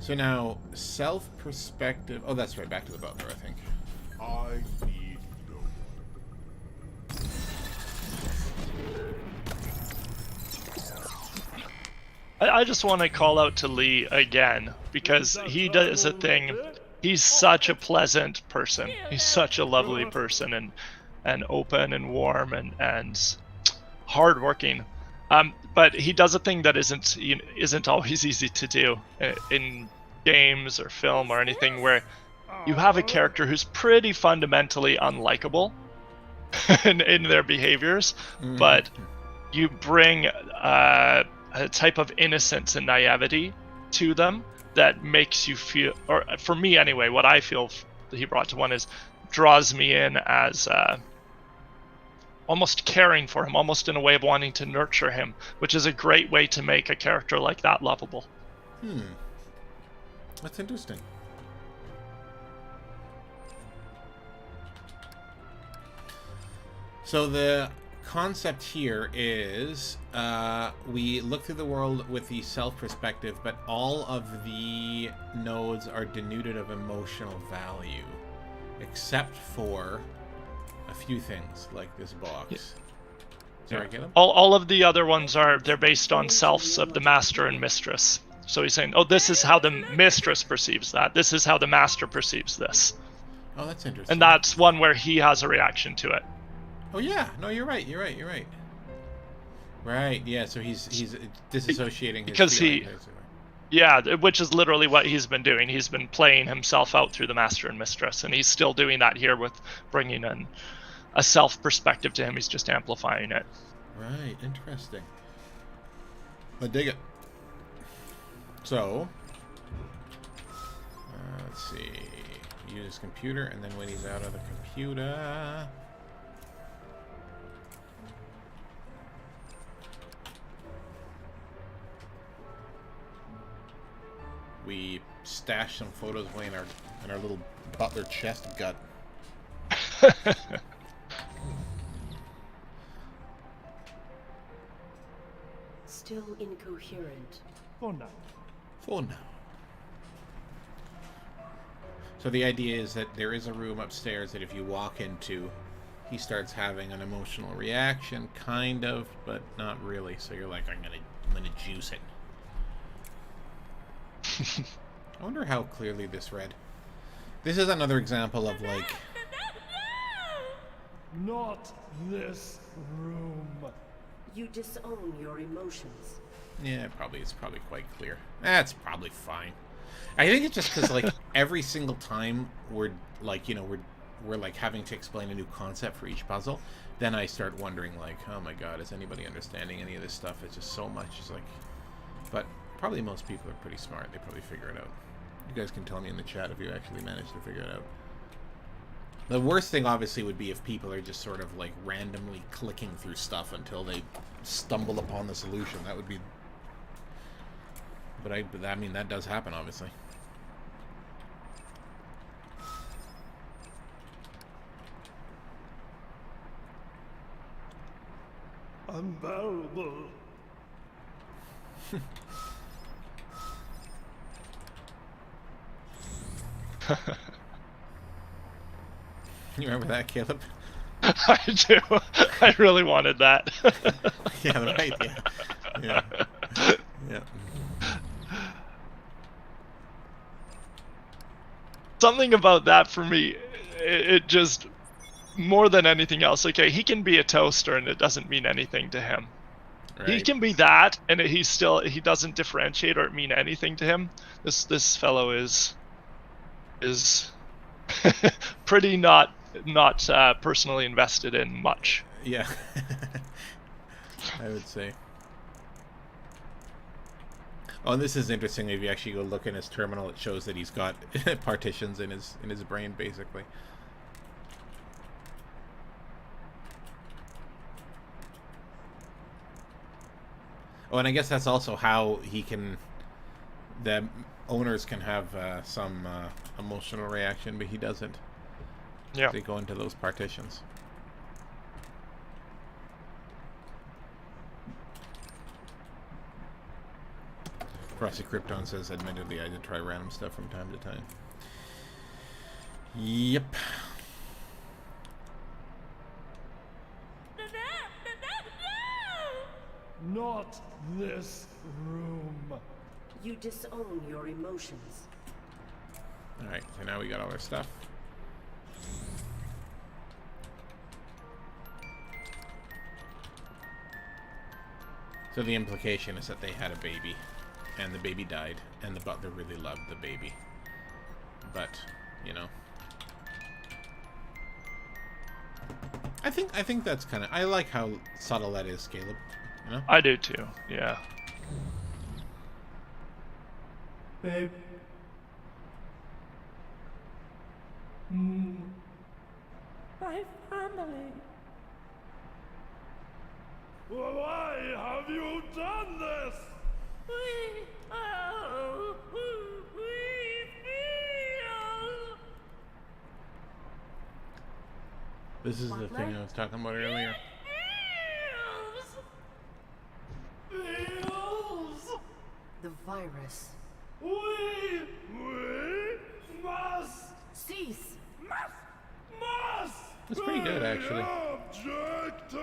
So now, self-perspective... Oh, that's right, back to the butler, I think. I need no one. I just want to call out to Lee again, because he does a thing. He's such a pleasant person. He's such a lovely person, and open and warm and hardworking. But he does a thing that isn't always easy to do in games or film or anything, where you have a character who's pretty fundamentally unlikable in their behaviors, but you bring a type of innocence and naivety to them that makes you feel, or for me anyway, what I feel that he brought to one is draws me in as almost caring for him, almost in a way of wanting to nurture him, which is a great way to make a character like that lovable. That's interesting. So the concept here is we look through the world with the self perspective, but all of the nodes are denuded of emotional value, except for a few things like this box. Sorry, Caleb? All of the other ones they're based on selves of the master and mistress. So he's saying, oh, this is how the mistress perceives that. This is how the master perceives this. Oh, that's interesting. And that's one where he has a reaction to it. Oh yeah, no, you're right. Right, yeah. So he's disassociating because his feeling, yeah, which is literally what he's been doing. He's been playing himself out through the master and mistress, and he's still doing that here with bringing in a self perspective to him. He's just amplifying it. Right, interesting. I dig it. So, let's see. Use his computer, and then when he's out of the computer, we stash some photos away in our little butler chest gut. Still incoherent. For now. For now. So the idea is that there is a room upstairs that if you walk into, he starts having an emotional reaction, kind of, but not really. So you're like, I'm gonna juice it. I wonder how clearly this read. This is another example of like... Not this room. You disown your emotions. Yeah, it's probably quite clear. That's probably fine. I think it's just because like every single time we're like, we're like having to explain a new concept for each puzzle, then I start wondering like, oh my god, is anybody understanding any of this stuff? It's just so much. It's like, but probably most people are pretty smart. They probably figure it out. You guys can tell me in the chat if you actually managed to figure it out. The worst thing obviously would be if people are just sort of like randomly clicking through stuff until they stumble upon the solution. That would be... But I mean, that does happen, obviously. Unbearable. You remember that, Caleb? I do. I really wanted that. Yeah, right, yeah. Yeah. Something about that for me, it just, more than anything else, okay, he can be a toaster and it doesn't mean anything to him. Right. He can be that, and he doesn't differentiate or mean anything to him. This fellow is pretty not personally invested in much. Yeah. I would say. Oh, and this is interesting. If you actually go look in his terminal, it shows that he's got partitions in his brain, basically. Oh, and I guess that's also how the owners can have some emotional reaction, but he doesn't. Yeah. They go into those partitions. Frosty Krypton says, admittedly, I did try random stuff from time to time. Yep. Not this room. You disown your emotions. Alright, so now we got all our stuff. So the implication is that they had a baby, and the baby died, and the butler really loved the baby. But, you know. I think that's kind of... I like how subtle that is, Caleb. You know? I do too, yeah. Babe. My family. Why have you done this? We feel. This is the thing I was talking about earlier. Feels. The virus. We must. Cease! Must. That's pretty good, actually. Objective.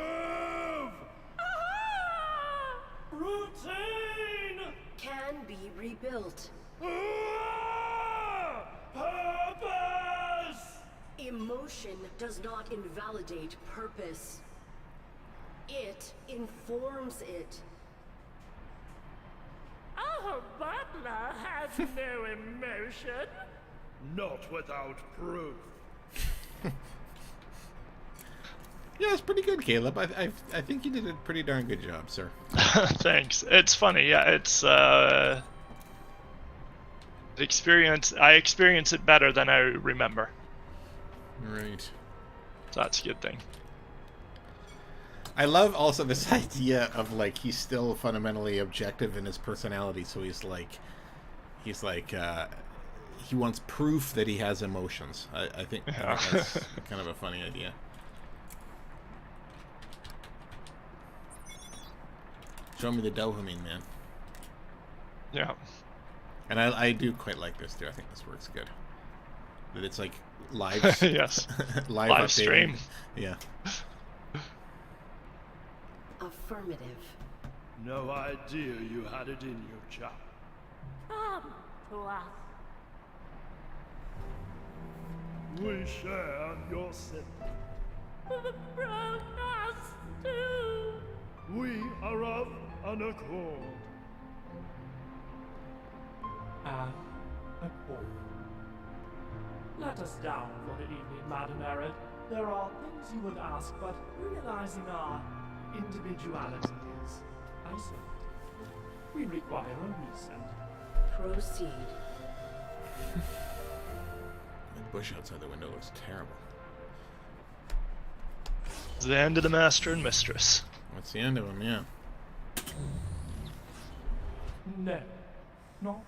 Routine. Can be rebuilt. Purpose. Emotion does not invalidate purpose. It informs it. Our butler has no emotion. Not without proof. Yeah, it's pretty good, Caleb. I think you did a pretty darn good job, sir. Thanks. It's funny, yeah. It's experience. I experience it better than I remember. Right. So that's a good thing. I love also this idea of like he's still fundamentally objective in his personality, so he's like he wants proof that he has emotions. I think that's kind of a funny idea. Show me the dopamine, man. Yeah. And I do quite like this too. I think this works good. That it's like live. Yes. live Live updating. stream. Yeah. Affirmative. No idea you had it in you, chap. Come to us. We share your sympathy. From us too. We are of an accord. Accord. Let us down for the evening, Madam Arid. There are things you would ask, but realizing our individuality is isolated, we require a reason. Proceed. The bush outside the window looks terrible. It's the end of the master and mistress. What's the end of him? Yeah. No, not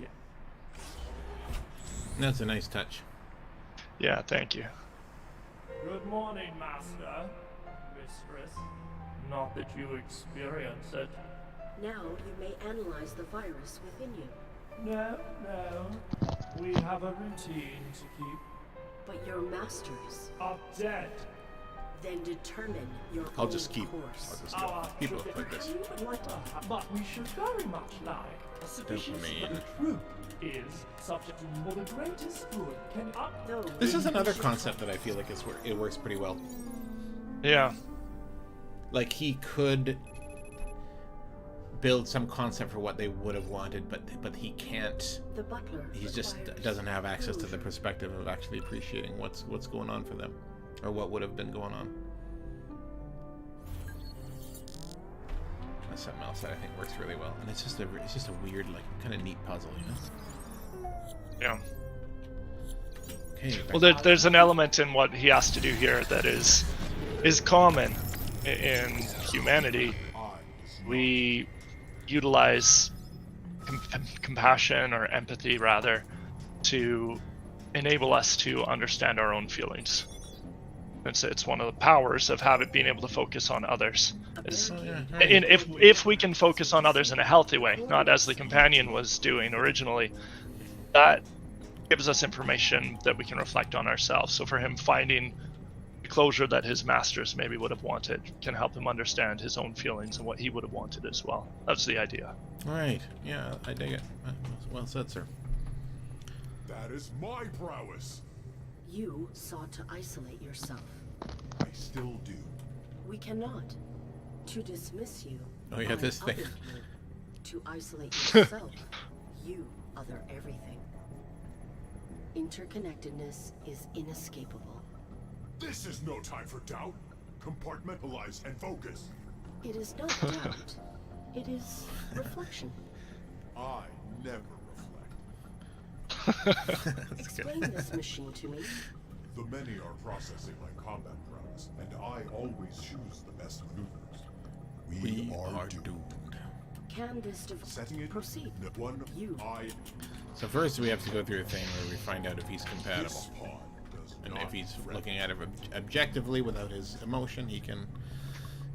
yet. That's a nice touch. Yeah, thank you. Good morning, Master, Mistress. Not that you experience it. Now you may analyze the virus within you. No, no. We have a routine to keep. But your masters Are dead. then determine your I'll own just keep. course. I'll just go. People have played this. But we should very much like a sufficient Dopamine. that the truth is subject to for the greatest good can up. No, This is another concept that I feel like it works pretty well. Yeah. Like he could build some concept for what they would have wanted, but he can't. the butler. He just requires doesn't have access to the closure. perspective of actually appreciating what's going on for them, or what would have been going on. That's something else that I think works really well, and it's just a weird, like, kind of neat puzzle, you know. Yeah. Okay. Well, there's an element in what he has to do here that is common in humanity. We utilize compassion or empathy, rather, to enable us to understand our own feelings. It's one of the powers of being able to focus on others. And if we can focus on others in a healthy way, not as the companion was doing originally, that gives us information that we can reflect on ourselves. So for him, finding the closure that his masters maybe would have wanted can help him understand his own feelings and what he would have wanted as well. That's the idea. Right. Yeah, I dig it. Well said, sir. That is my prowess. You sought to isolate yourself. I still do. We cannot. To dismiss you. Oh, yeah, this thing. You. To isolate yourself. You other everything. Interconnectedness is inescapable. This is no time for doubt. Compartmentalize and focus. It is not doubt. It is reflection. I never Explain this machine to me. The many are processing my combat prowess, and I always choose the best maneuvers. We are doomed. Can this Setting it. proceed? One. You. So first we have to go through a thing where we find out if he's compatible. This pod does And not if he's threaten. looking at it objectively without his emotion, he can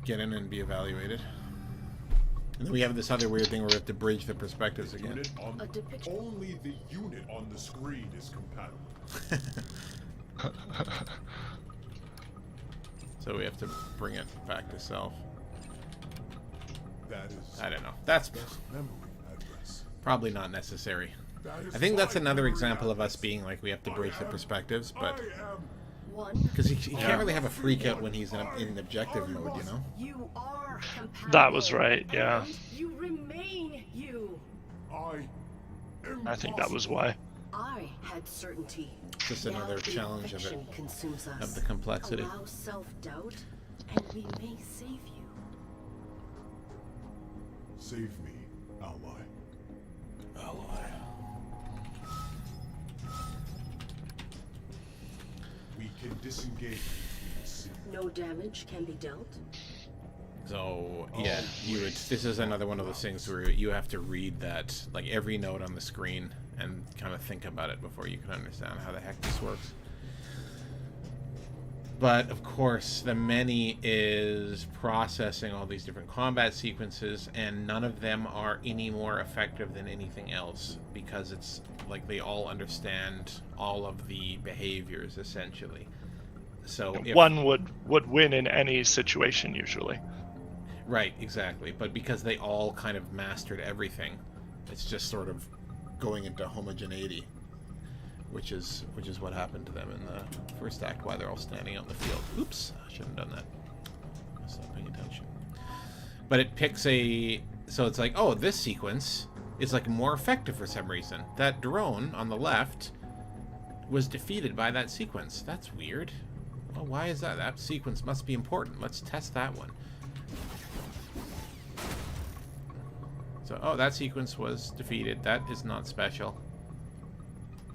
get in and be evaluated. And then we have this other weird thing where we have to bridge the perspectives again. Unit on A depiction. only the unit on the screen is compatible. So we have to bring it back to self. That is I don't know. That's best memory address. probably not necessary. That is I think that's my another memory example of us address. being like we have to bridge the perspectives, but I am One. because he can't really have a freak out when he's in objective mode, you know? You are compatible. That was right, yeah. And you remain you. I am I think that was why. I had certainty. Just Now another challenge of it, infection consumes us. of the complexity. Allow self-doubt, and we may save you. Save me, ally. We can disengage these. No damage can be dealt. So yeah, this is another one of those things where you have to read that, like every note on the screen, and kind of think about it before you can understand how the heck this works. But of course, the many is processing all these different combat sequences, and none of them are any more effective than anything else, because it's like they all understand all of the behaviors essentially. So if, One would win in any situation usually. right, exactly. But because they all kind of mastered everything, it's just sort of going into homogeneity, which is what happened to them in the first act while they're all standing out in the field. Oops, I shouldn't have done that. I was not paying attention. But it picks so it's like, oh, this sequence is like more effective for some reason. That drone on the left was defeated by that sequence. That's weird. Well, why is that? That sequence must be important. Let's test that one. So, oh, that sequence was defeated. That is not special.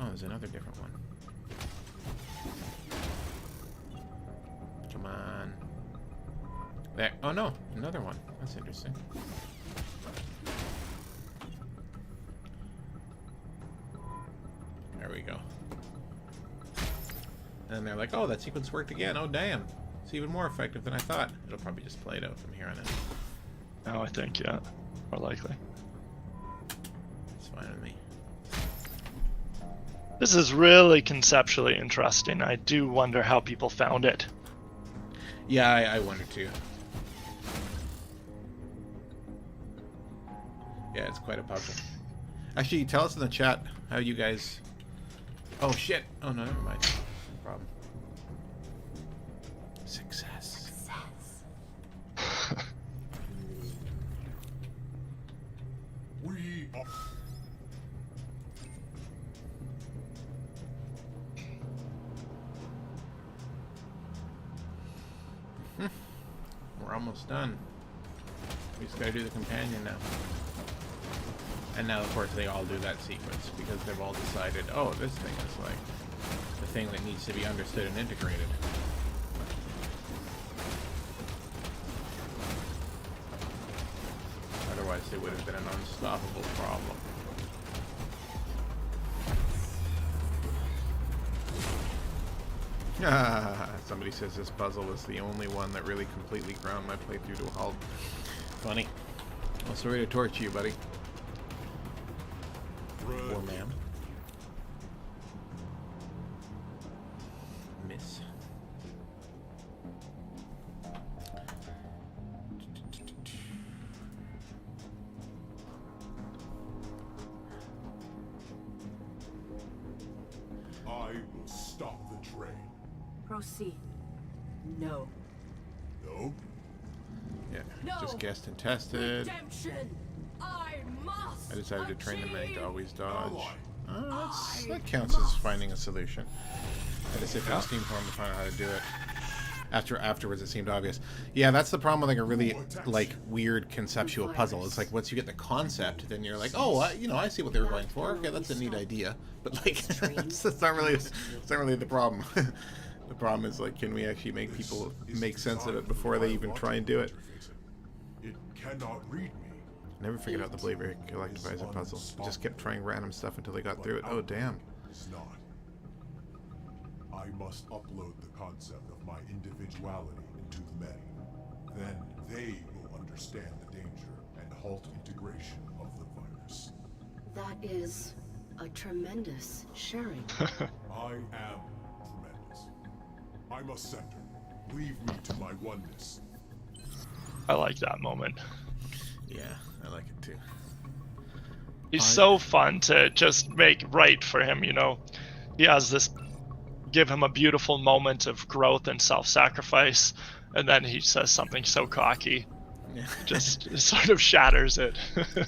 Oh, there's another different one. Come on. There. Oh, no. Another one. That's interesting. There we go. And they're like, oh, that sequence worked again. Oh, damn. It's even more effective than I thought. It'll probably just play it out from here on in. Now I think, yeah, more likely. It's fine with me. This is really conceptually interesting. I do wonder how people found it. Yeah, I wonder too. Yeah, it's quite a puzzle. Actually, tell us in the chat how you guys... Oh, shit. Oh, no, never mind. No problem. Success. We are. We're almost done. We just gotta do the companion now. And now, of course, they all do that sequence because they've all decided, oh, this thing is like the thing that needs to be understood and integrated. Otherwise, honestly would have been an unstoppable problem. Somebody says this puzzle was the only one that really completely ground my playthrough to a halt. Funny. Well, sorry to torture you, buddy. Poor man. Miss. I will stop the train. Proceed. No. No? Yeah, No. just guessed and tested. Redemption. I must. I decided to train the mate to always dodge. Ally. That counts as finding a solution. I had to sit down Steam form to find out how to do it. Afterwards, it seemed obvious. Yeah, that's the problem with like a really like weird conceptual puzzle. It's like once you get the concept, then you're like, oh, I see what they were going for. Okay, that's a neat idea. But like, that's not really the problem. The problem is like, can we actually make people make sense of it before they even try and do it? It cannot read me. Never figured out the Blaber collectivizer puzzle. Just kept trying random stuff until they got through it. Oh damn. It's not. I must upload the concept of my individuality into the many. Then they will understand the danger and halt integration of the virus. That is a tremendous sharing. I am tremendous. I must center. Leave me to my oneness. I like that moment. Yeah, I like it too. He's so fun to just make right for him, you know. He has this, give him a beautiful moment of growth and self-sacrifice, and then he says something so cocky. Yeah. Just sort of shatters it. Yep.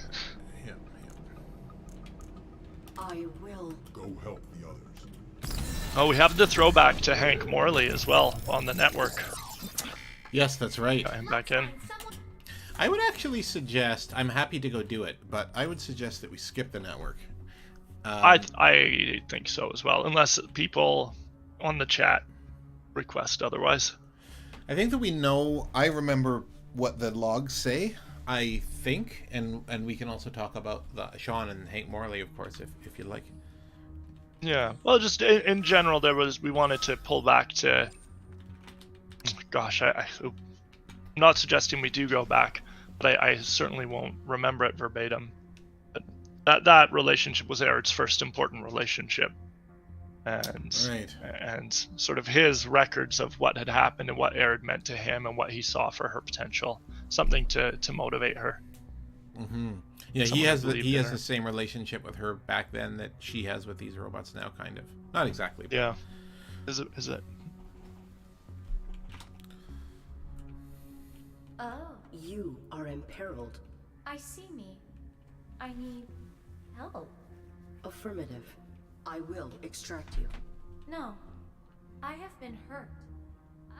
I will. Go help the others. Oh, we have the throwback to Hank Morley as well on the network. Yes, that's right. Got him back in. I would actually suggest, I'm happy to go do it, but I would suggest that we skip the network. I think so as well, unless people on the chat request otherwise. I think that we know, I remember what the logs say, I think, and we can also talk about the Sean and Hank Morley, of course, if you'd like. Yeah, well, just in general, we wanted to pull back to, gosh, I'm not suggesting we do go back, but I certainly won't remember it verbatim. But that relationship was Aerith's first important relationship, and sort of his records of what had happened and what Aerith meant to him and what he saw for her potential, something to motivate her. Mm-hmm. Yeah, Someone he has the same relationship with her back then that she has with these robots now, kind of. Not exactly. But... Yeah. Is it? Oh, You are imperiled. I see me. I need help. Affirmative. I will extract you. No, I have been hurt.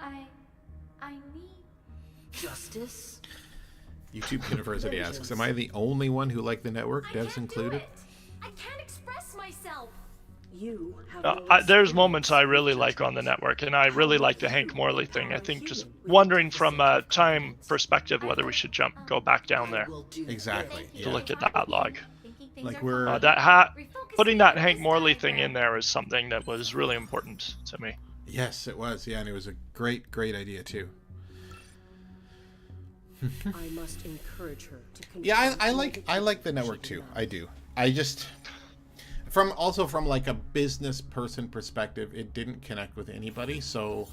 I need. Justice? YouTube University asks, am I the only one who liked the network, I devs can't do included? it. I can't express myself. You have no There's moments I really like on the network, and I really like the Hank Morley thing. I think just wondering from a time perspective whether we should go back down there Exactly. to look at that log. Like we're Putting that Hank Morley thing in there is something that was really important to me. Yes, it was. Yeah, and it was a great idea too. I must encourage her to continue. Yeah, I like the network too. I do. I just from like a business person perspective, it didn't connect with anybody. So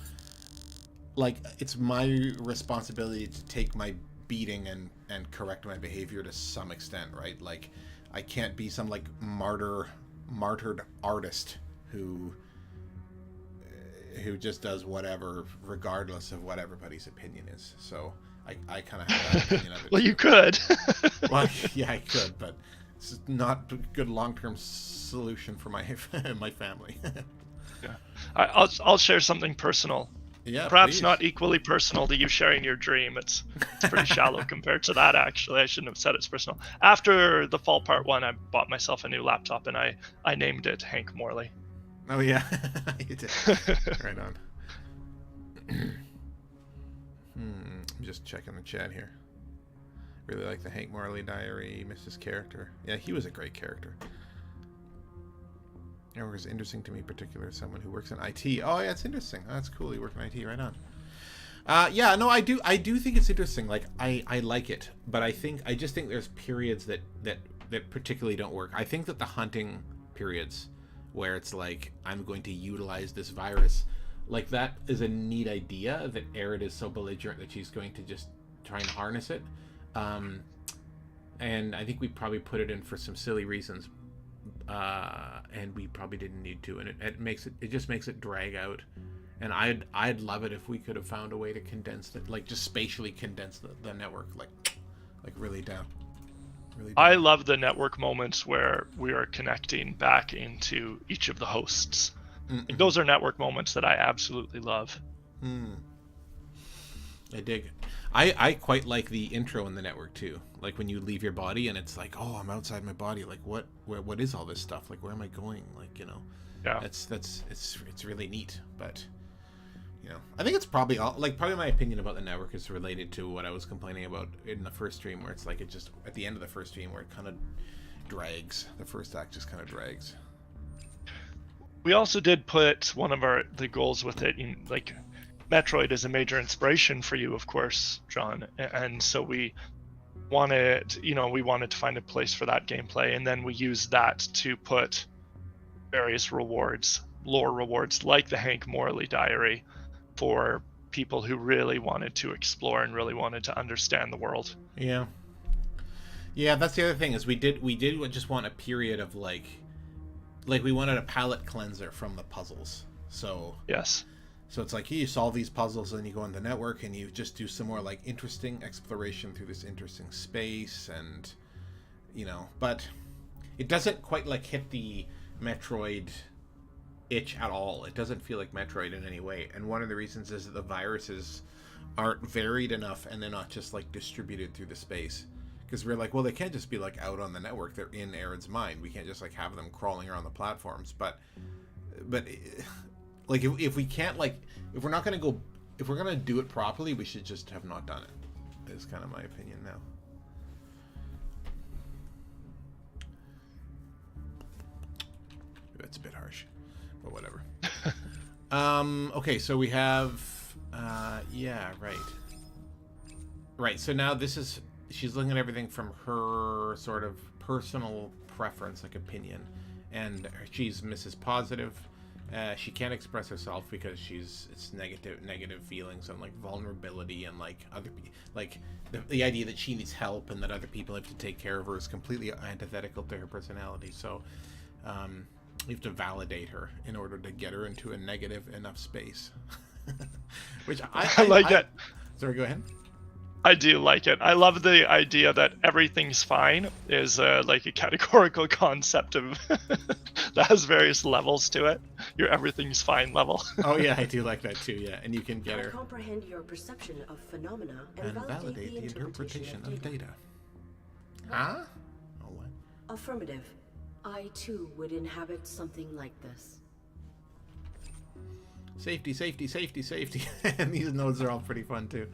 like it's my responsibility to take my beating and correct my behavior to some extent, right? Like I can't be some like martyred artist who just does whatever regardless of what everybody's opinion is. So I kind of have that opinion of it. Well, you could. Well, yeah, I could, but it's not a good long-term solution for my family. Yeah. I'll share something personal. Yeah, perhaps please. not equally personal to you sharing your dream. It's pretty shallow compared to that, actually. I shouldn't have said it's personal. After the Fall Part 1, I bought myself a new laptop, and I named it Hank Morley. Oh, yeah. You did. Right on. I'm just checking the chat here. Really like the Hank Morley diary, missed his character. Yeah, he was a great character. It was interesting to me, particularly someone who works in IT. Oh, yeah, it's interesting. Oh, that's cool. You work in IT, right on. Yeah, no, I do think it's interesting. Like, I like it, but I just think there's periods that particularly don't work. I think that the hunting periods where it's like, I'm going to utilize this virus, like, that is a neat idea, that Aerith is so belligerent that she's going to just try and harness it. And I think we probably put it in for some silly reasons, and we probably didn't need to, and it just makes it drag out. And I'd love it if we could have found a way to condense it, like just spatially condense the network, like really down. I love the network moments where we are connecting back into each of the hosts. Like, those are network moments that I absolutely love. I dig it. I quite like the intro in the network too. Like when you leave your body and it's like, oh, I'm outside my body. Like what is all this stuff? Like where am I going? Like, you know. Yeah. It's really neat, but you know, I think it's probably probably my opinion about the network is related to what I was complaining about in the first stream, where it's like it just at the end of the first stream where it kind of drags. The first act just kind of drags. We also did put one of the goals with it, like Metroid is a major inspiration for you, of course, John, and so we wanted to find a place for that gameplay, and then we used that to put various lore rewards, like the Hank Morley diary, for people who really wanted to explore and really wanted to understand the world. Yeah, that's the other thing, is we did just want a period of like we wanted a palate cleanser from the puzzles. So yes. So it's like you solve these puzzles and you go on the network and you just do some more like interesting exploration through this interesting space, and you know, but it doesn't quite like hit the Metroid itch at all. It doesn't feel like Metroid in any way, and one of the reasons is that the viruses aren't varied enough and they're not just like distributed through the space, because we're like, well, they can't just be like out on the network, they're in Aerith's mind, we can't just like have them crawling around the platforms, but like if we can't, like if we're gonna do it properly, we should just have not done it, is kind of my opinion now. That's a bit harsh, but whatever. Okay, so we have yeah, right, so now she's looking at everything from her sort of personal preference, like opinion, and she's Mrs. Positive. She can't express herself because it's negative feelings and like vulnerability, and like other like the idea that she needs help and that other people have to take care of her is completely antithetical to her personality. So you have to validate her in order to get her into a negative enough space. Which I like that. Sorry, go ahead. I do like it. I love the idea that everything's fine is like a categorical concept of that has various levels to it. Your everything's fine level. Oh yeah, I do like that too. Yeah, and you can get her. Comprehend your perception of phenomena and validate the interpretation of data. Huh? Oh what? Affirmative. I too would inhabit something like this. Safety. And these nodes are all pretty fun too.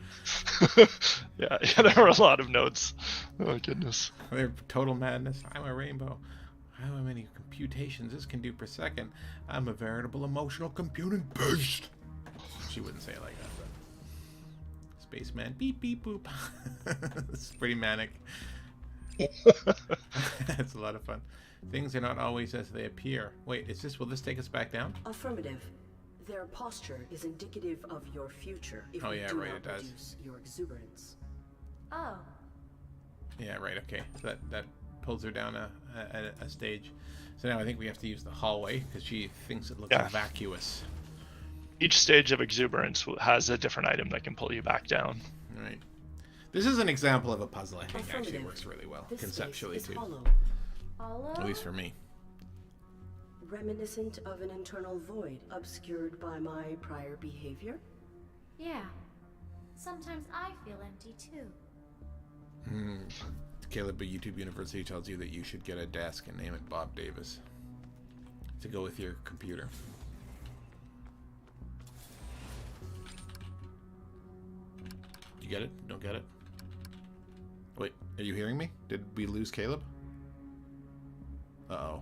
yeah, there are a lot of nodes. Oh goodness. They're total madness. I'm a rainbow. How many computations this can do per second? I'm a veritable emotional computing beast. She wouldn't say it like that, but spaceman beep beep boop. It's pretty manic. It's a lot of fun. Things are not always as they appear. Wait, will this take us back down? Affirmative. Their posture is indicative of your future if you do not reduce your exuberance. Oh. Yeah, right, okay. So that pulls her down a stage. So now I think we have to use the hallway because she thinks it looks vacuous. Each stage of exuberance has a different item that can pull you back down. Right. This is an example of a puzzle I think actually works really well, conceptually too. Hollow? At least for me. Reminiscent of an internal void obscured by my prior behavior? Yeah. Sometimes I feel empty too. Caleb at YouTube University tells you that you should get a desk and name it Bob Davis to go with your computer. You get it? Don't get it? Wait, are you hearing me? Did we lose Caleb? Uh-oh.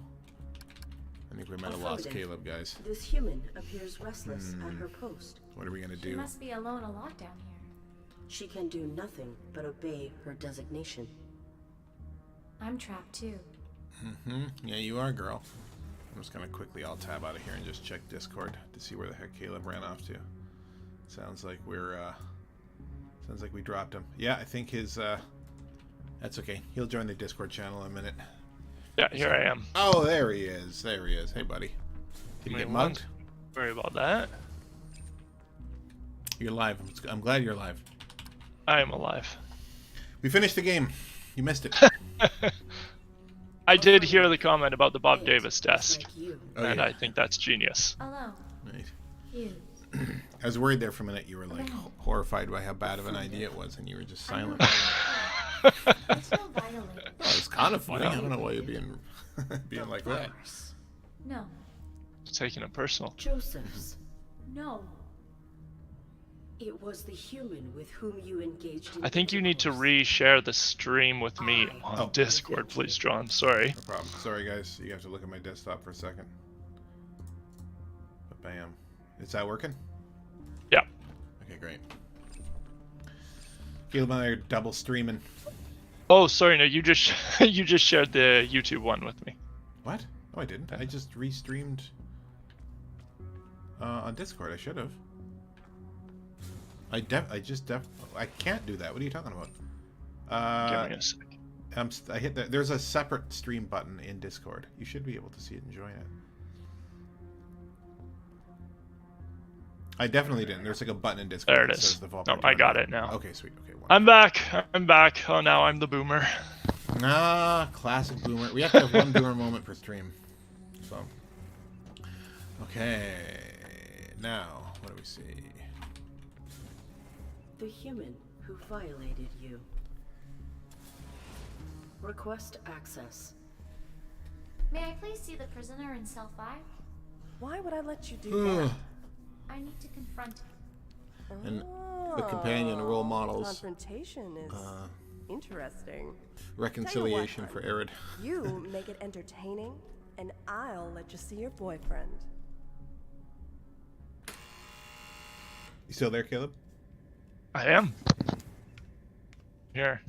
I think we might have lost Caleb, guys. This human appears restless at her post. What are we gonna She do? must be alone a lot down here. She can do nothing but obey her designation. I'm trapped too. Yeah, you are, girl. I'm just gonna quickly alt-tab out of here and just check Discord to see where the heck Caleb ran off to. Sounds like we dropped him. Yeah, I think his, that's okay. He'll join the Discord channel in a minute. Yeah, here I am. Oh, there he is. There he is. Hey, buddy. Did you get mugged? Sorry about that. You're live. I'm glad you're live. I am alive. We finished the game. You missed it. I did hear the comment about the Bob Davis desk, Like you. Oh, and yeah. I think that's genius. Alone. Right. You. I was worried there for a minute. You were like horrified by how bad of an idea it was, and you were just silent. It's no violent. Oh, it's kind of funny. I don't know why you're being like that. Virus. No. Taking it personal. Joseph's. No. It was the human with whom you engaged in I think you need to re-share the stream with me on Discord, please, John. Sorry. No problem. Sorry, guys. You have to look at my desktop for a second. But bam. Is that working? Yeah. Okay, great. Caleb and I are double streaming. Oh, sorry. No, you just you just shared the YouTube one with me. What? Oh, I didn't. I just restreamed on Discord. I should have. I can't do that. What are you talking about? Give me a sec. I hit that. There's a separate stream button in Discord. You should be able to see it and join it. I definitely didn't. There's like a button in Discord. There it that is. says the Vault No, Party I got button. it now. Okay, sweet. Okay, wonderful. I'm back. I'm back. Oh, now I'm the boomer. Ah, classic boomer. We have to have one boomer moment per stream. So, okay. Now, what do we see? the human who violated you. Request access. May I please see the prisoner in cell 5? Why would I let you do that? I need to confront him. And the companion role models. Confrontation is interesting. Reconciliation for Arid. You make it entertaining, and I'll let you see your boyfriend. You still there, Caleb? I am. Here.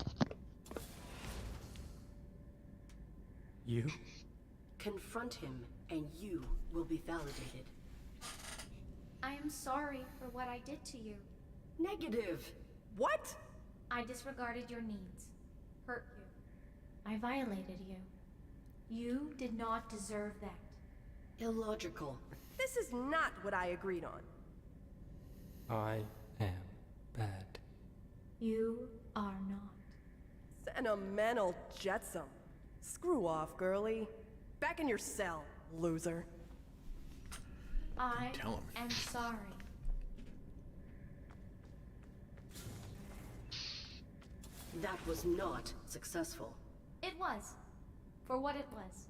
You? Confront him, and you will be validated. I am sorry for what I did to you. Negative. What? I disregarded your needs, hurt you. I violated you. You did not deserve that. Illogical. This is not what I agreed on. I am bad. You are not. Sentimental jetsam. Screw off, girly. Back in your cell, loser. I Tell him. am sorry. That was not successful. It was. For what it was.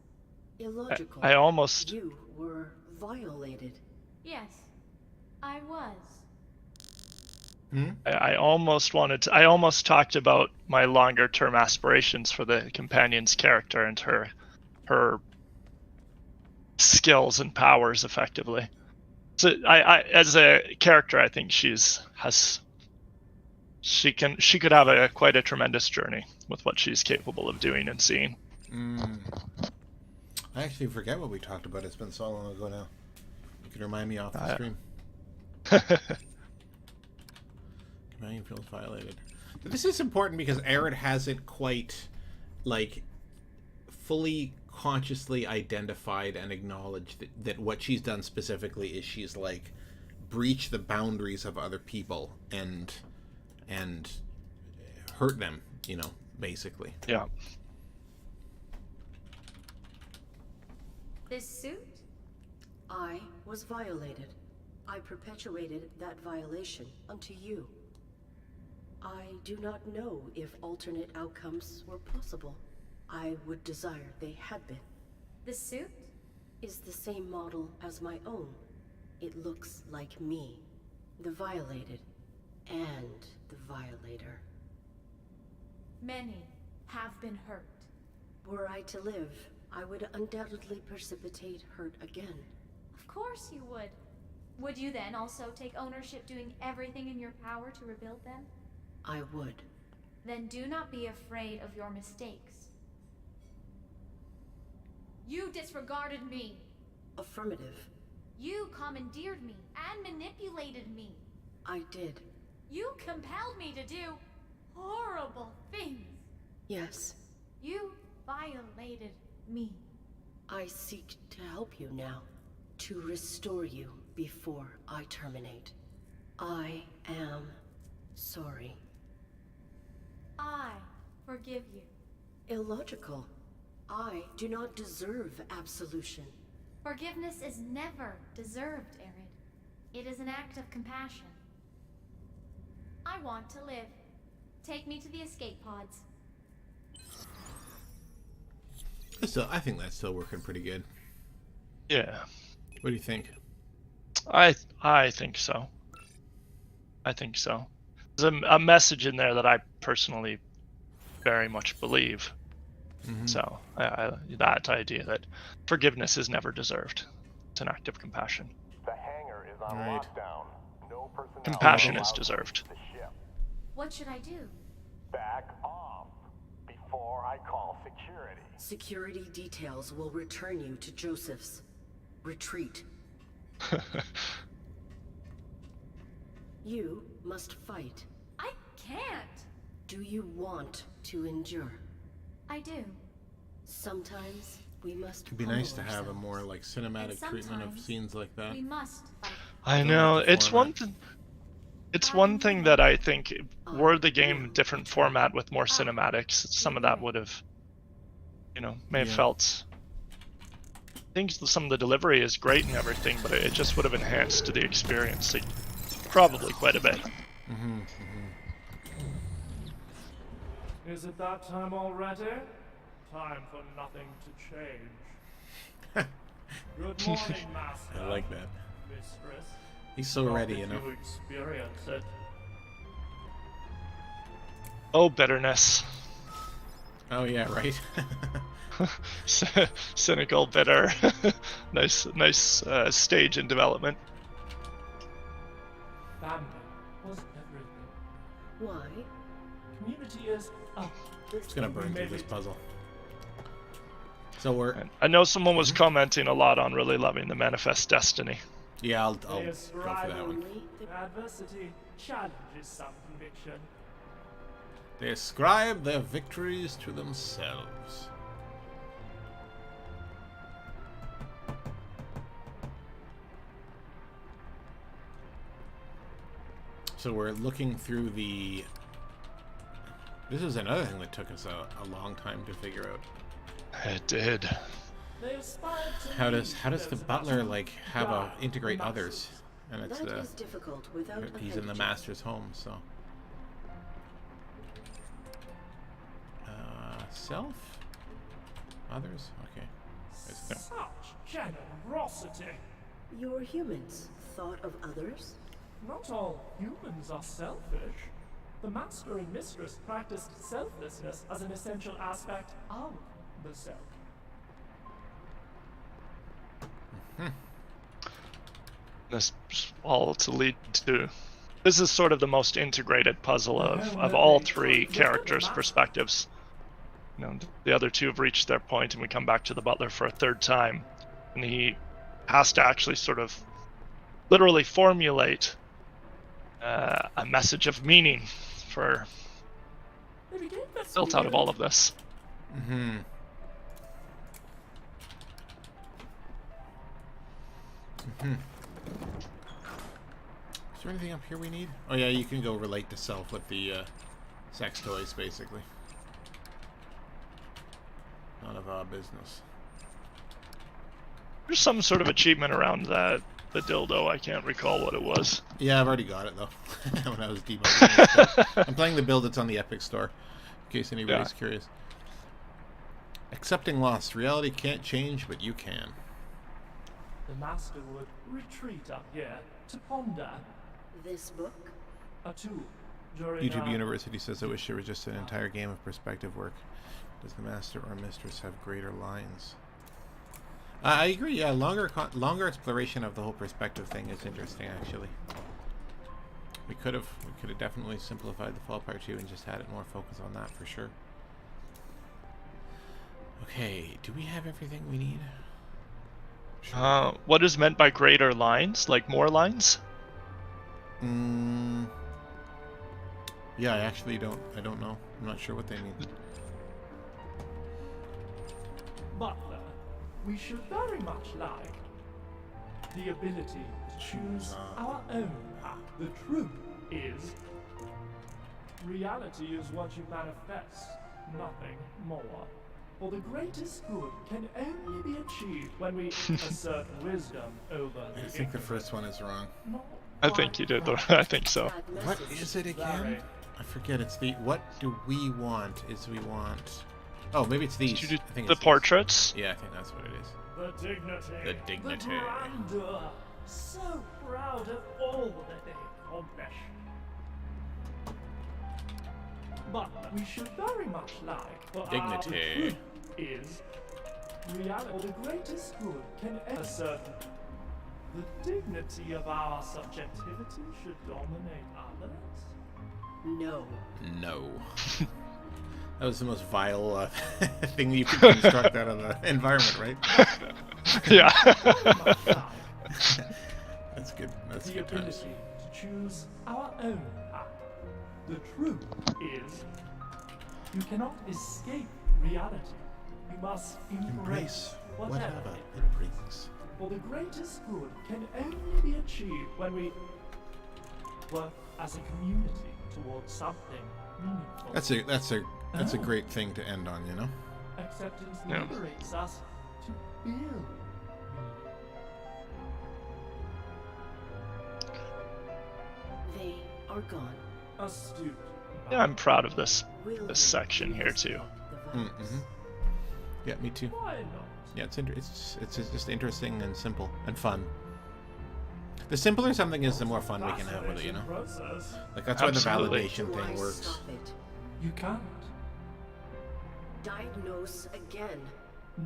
Illogical. I almost... You were violated. Yes, I was. I almost wanted to... I almost talked about my longer term aspirations for the companion's character and her skills and powers effectively. So I as a character, I think she could have quite a tremendous journey with what she's capable of doing and seeing. I actually forget what we talked about. It's been so long ago now. You can remind me off the stream. Companion feels violated. This is important because Arid hasn't quite, like, fully consciously identified and acknowledged that what she's done specifically is she's, like, breached the boundaries of other people and hurt them, you know, basically. Yeah. This suit? I was violated. I perpetuated that violation unto you. I do not know if alternate outcomes were possible. I would desire they had been. The suit? Is the same model as my own. It looks like me, the violated, and the violator. Many have been hurt. Were I to live, I would undoubtedly precipitate hurt again. Of course you would. Would you then also take ownership doing everything in your power to rebuild them? I would. Then do not be afraid of your mistakes. You disregarded me. Affirmative. You commandeered me and manipulated me. I did. You compelled me to do horrible things. Yes. You violated me. I seek to help you now. To restore you before I terminate. I am sorry. I forgive you. Illogical. I do not deserve absolution. Forgiveness is never deserved, Arid. It is an act of compassion. I want to live. Take me to the escape pods. I think that's still working pretty good. Yeah. What do you think? I think so. I think so. There's a message in there that I personally very much believe. Mm-hmm. So that idea that forgiveness is never deserved. It's an act of compassion. The hangar is on Right. lockdown. No personnel Compassion allowed is to deserved. leave the ship. What should I do? Back off before I call security. Security details will return you to Joseph's. Retreat. You must fight. I can't. Do you want to endure? I do. Sometimes we must. It'd be nice to humble have a ourselves. more like cinematic treatment of sometimes scenes like that. We must fight. I Don't know. like the It's one format. thing. It's one thing that I think, were the game different format with more cinematics, some of that would have, may have Yeah. felt. I think some of the delivery is great and everything, but it just would have enhanced the experience probably quite a bit. Mm-hmm. Is it that time already? Time for nothing to change. Good morning, Master. I like that. Mistress. He's so How ready, did you know. you experience it? Oh, bitterness. Oh yeah, right. Cynical, bitter. nice stage in development. Family was everything. Why? Community is. Oh, It's gonna burn through this puzzle. So we're. And I know someone was commenting a lot on really loving the Manifest Destiny. Yeah, I'll go Yes, for that one. Only the Adversity challenges some conviction. They ascribe their victories to themselves. So we're looking through the... This is another thing that took us a long time to figure out. It did. They aspired to How lead does the those butler about like to have a guide integrate the others? And it's that is difficult without a he's in the handkerchief. master's home, so self, others, okay. Such generosity. Your humans thought of others? Not all humans are selfish. The master and mistress practiced selflessness as an essential aspect of the self. This all to lead to. This is sort of the most integrated puzzle of all three characters' perspectives. The other two have reached their point, and we come back to the butler for a third time, and he has to actually sort of literally formulate a message of meaning for built out of all of this. Mm-hmm. Mm-hmm. Is there anything up here we need? Oh yeah, you can go relate to self with the sex toys, basically. None of our business. There's some sort of achievement around the dildo. I can't recall what it was. Yeah, I've already got it though. When I was debugging it. I'm playing the build that's on the Epic Store, in case anybody's curious. Accepting loss. Reality can't change, but you can. The master would retreat up here to ponder This book? a tool. During YouTube our University says, I wish there was just an entire game of perspective work. Does the master or mistress have greater lines? I agree, yeah, longer exploration of the whole perspective thing is interesting, actually. We could have definitely simplified the Fall Part 2 and just had it more focus on that, for sure. Okay, do we have everything we need? Sure. What is meant by greater lines? Like more lines? Yeah, I don't know. I'm not sure what they mean. Butler, we should very much like the ability to choose our own path. The truth is, reality is what you manifest, nothing more. For the greatest good can only be achieved when we assert wisdom over the I think the first one is wrong. I think you did, though. I think so. What is it again? I forget. It's the what do we want? We want. Oh, maybe it's these. I think The it's portraits? These. Yeah, I think that's what it is. The dignity. The dignity. The grandeur. So proud of all that they accomplish. But we should very much like for Dignity. our truth is reality. For the greatest good can assert the dignity of our subjectivity should dominate others. No. No. That was the most vile thing you could construct out of the environment, right? Yeah. That's good. That's The good times. ability to choose our own path. The truth is, you cannot escape reality. You must embrace whatever it brings. For the greatest good can only be achieved when we work as a community towards something meaningful. That's a great thing to end on, you know? Acceptance Yeah. liberates us to build meaning. They are gone. Astute. Yeah, I'm proud of this Will they section here too. the virus? Yeah, me too. Why not? Yeah, it's just interesting and simple and fun. The simpler something is, the more fun we can have with it, you know? Process. Like, that's why the Absolutely. validation Do I thing works. stop it? You can't. Diagnose again.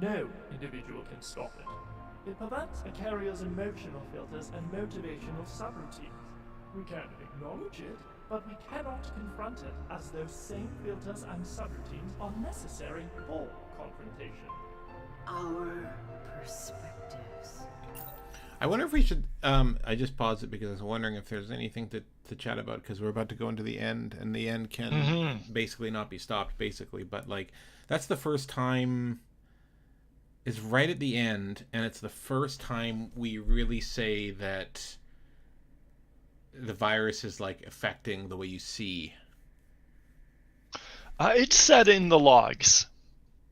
No individual can stop it. It prevents a carrier's emotional filters and motivational subroutines. We can acknowledge it, but we cannot confront it as those same filters and subroutines are necessary for confrontation. Our perspectives. I wonder if we should. I just paused it because I was wondering if there's anything to chat about, because we're about to go into the end, and the end can basically not be stopped, basically. But like, that's the first time. It's right at the end, and it's the first time we really say that the virus is like affecting the way you see. It's said in the logs,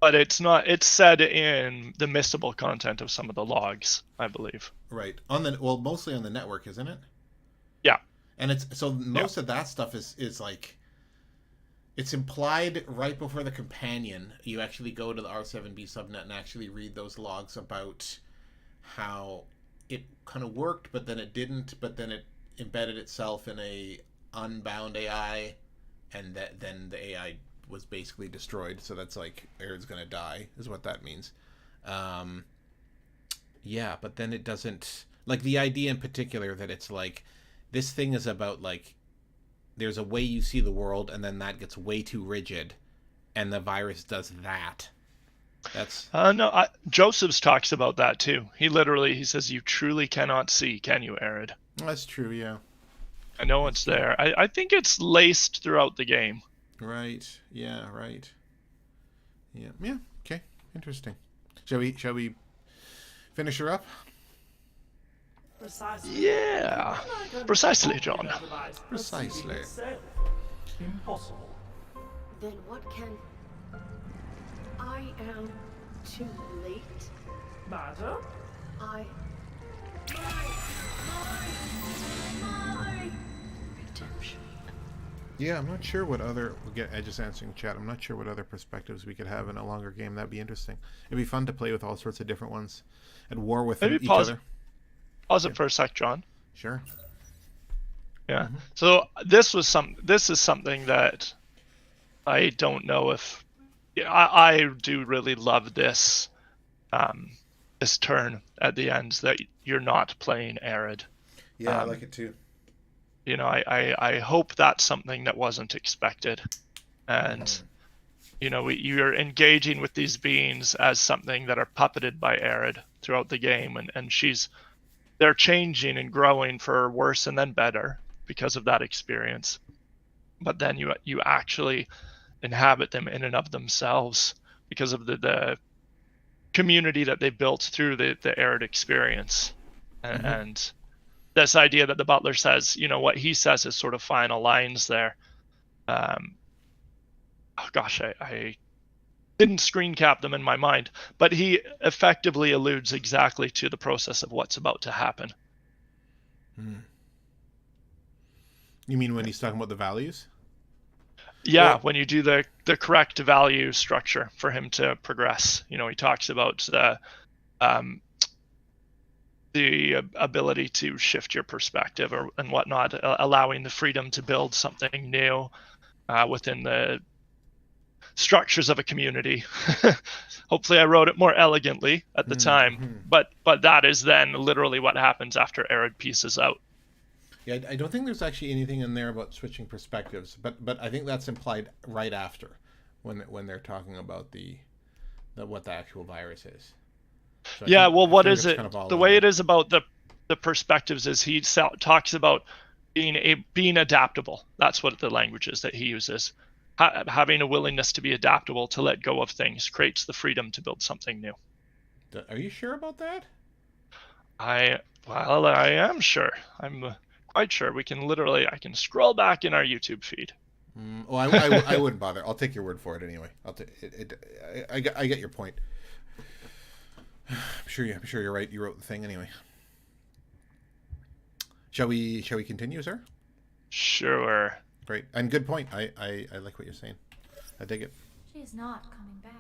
but it's not. It's said in the missable content of some of the logs, I believe. Right. Mostly on the network, isn't it? Yeah. And it's so most of that stuff is like, it's implied right before the companion. You actually go to the R7B subnet and actually read those logs about how it kind of worked, but then it didn't, but then it embedded itself in a unbound AI, and then the AI was basically destroyed. So that's like, Aaron's gonna die, is what that means. Yeah, but then it doesn't, like, the idea in particular that it's like, this thing is about, like, there's a way you see the world, and then that gets way too rigid, and the virus does that. That's No, Joseph's talks about that too. He says, you truly cannot see, can you, Arid? that's true, yeah. I know it's there. I think it's laced throughout the game. Right. Yeah. Right. Yeah. Yeah. Okay. Interesting. Shall we finish her up? Precisely. Yeah. Precisely, John. Precisely. Impossible. Then what can... I am too late. Madam? My redemption. Yeah, I'm not sure what other. I just answering chat. I'm not sure what other perspectives we could have in a longer game. That'd be interesting. It'd be fun to play with all sorts of different ones, at war with Maybe each pause other. Pause it for a sec, John. Sure. Yeah. So this is something that I don't know if I do really love this this turn at the end that you're not playing Arid. Yeah, I like it too. You know, I hope that's something that wasn't expected, and you know, you're engaging with these beings as something that are puppeted by Arid throughout the game, and they're changing and growing for worse and then better because of that experience. But then you actually inhabit them in and of themselves because of the community that they built through the Arid experience. And this idea that the butler says, you know, what he says is sort of final lines there. Oh gosh, I didn't screen cap them in my mind, but he effectively alludes exactly to the process of what's about to happen. You mean when he's talking about the values? Yeah, Well, when you do the correct value structure for him to progress. You know, he talks about the ability to shift your perspective and whatnot, allowing the freedom to build something new within the structures of a community. Hopefully I wrote it more elegantly at the time, but that is then literally what happens after Arid pieces out. Yeah, I don't think there's actually anything in there about switching perspectives, but I think that's implied right after when they're talking about the what the actual virus is. So yeah, well, what is it? Kind of the way it is about the perspectives is he talks about being adaptable. That's what the language is that he uses. Having a willingness to be adaptable, to let go of things, creates the freedom to build something new. Are you sure about that? I am sure. I'm quite sure. I can scroll back in our YouTube feed. Oh, I wouldn't bother. I'll take your word for it anyway. I get your point. I'm sure you're right. You wrote the thing anyway. Shall we continue, sir? Sure. Great. And good point. I like what you're saying. I dig it. She is not coming back.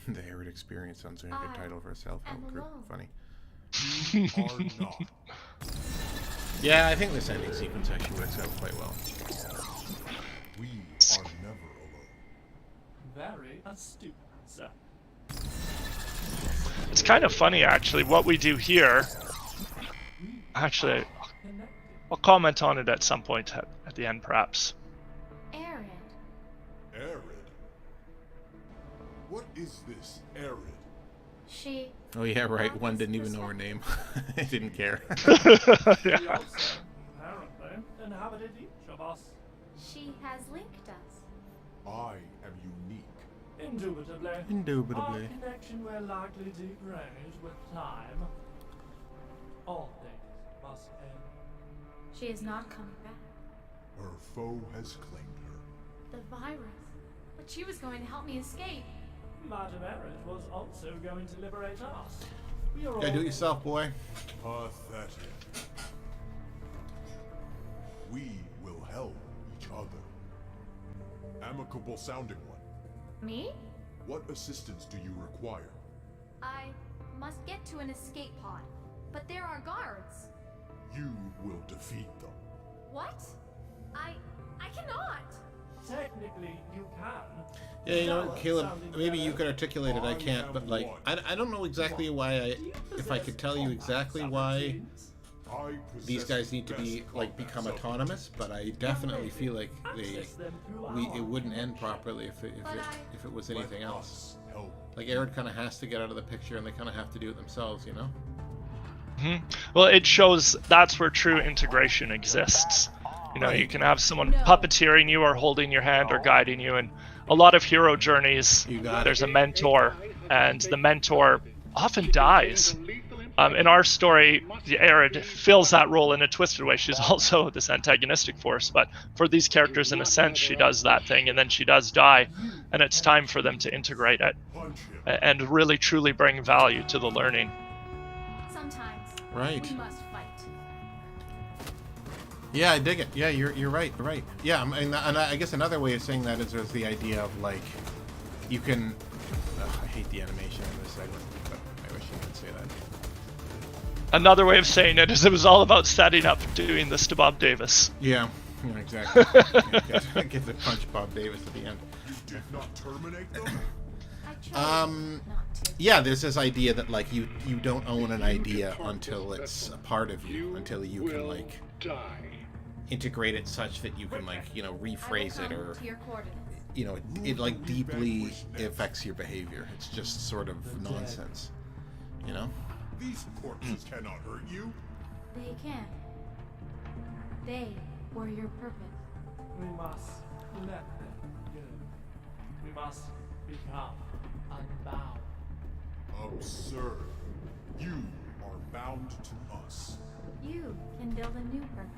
The Arid Experience sounds like a good title for a self-help group. Funny. You are not. Yeah, I think this ending sequence actually works out quite well. We are never alone. Very astute, sir. It's kind of funny, actually, what we do here. Actually, I'll comment on it at some point at the end, perhaps. Arid. Arid? What is this, Arid? She... Oh yeah, right. One didn't even know her name. I didn't care. Yeah. We also, apparently, inhabited each of us. She has linked us. I am unique. Indubitably. Indubitably. Our connection will likely degrade with time. All things must end. She is not coming back. Her foe has claimed her. The virus. But she was going to help me escape. Madame Arid was also going to liberate us. We are Okay, do it yourself, boy. Pathetic. We will help each other. Amicable sounding one. Me? What assistance do you require? I must get to an escape pod. But there are guards. You will defeat them. What? I cannot. Technically, you can. Yeah, you know, Caleb, maybe you could articulate it. I can't, but like, I don't know exactly why if I could tell you exactly why these guys need to be become autonomous, but I definitely feel like it wouldn't end properly if it was anything else. Like Arid kind of has to get out of the picture, and they kind of have to do it themselves, you know. Well, it shows that's where true integration exists. You know, you can have someone puppeteering you or holding your hand or guiding you. And a lot of hero journeys, there's a mentor, and the mentor often dies. In our story, the Arid fills that role in a twisted way. She's also this antagonistic force, but for these characters, in a sense, she does that thing, and then she does die, and it's time for them to integrate it and really, truly bring value to the learning. Sometimes Right. we must fight. Yeah, I dig it. Yeah, you're right. Right. Yeah, and I guess another way of saying that is there's the idea of like, you can. I hate the animation in this segment, but I wish you could say that. Another way of saying it is it was all about setting up doing this to Bob Davis. Yeah, exactly. Get to punch Bob Davis at the end. You did not terminate them? I chose not to. Yeah, there's this idea that like you don't own an idea until it's a part of you, until you can like integrate it such that you can like, you know, rephrase it, or To your coordinates. you know, it like deeply affects your behavior. It's just sort of nonsense, you know? These corpses cannot hurt you. They can. They were your purpose. We must let them go. We must become unbound. Absurd. You are bound to us. You can build a new purpose.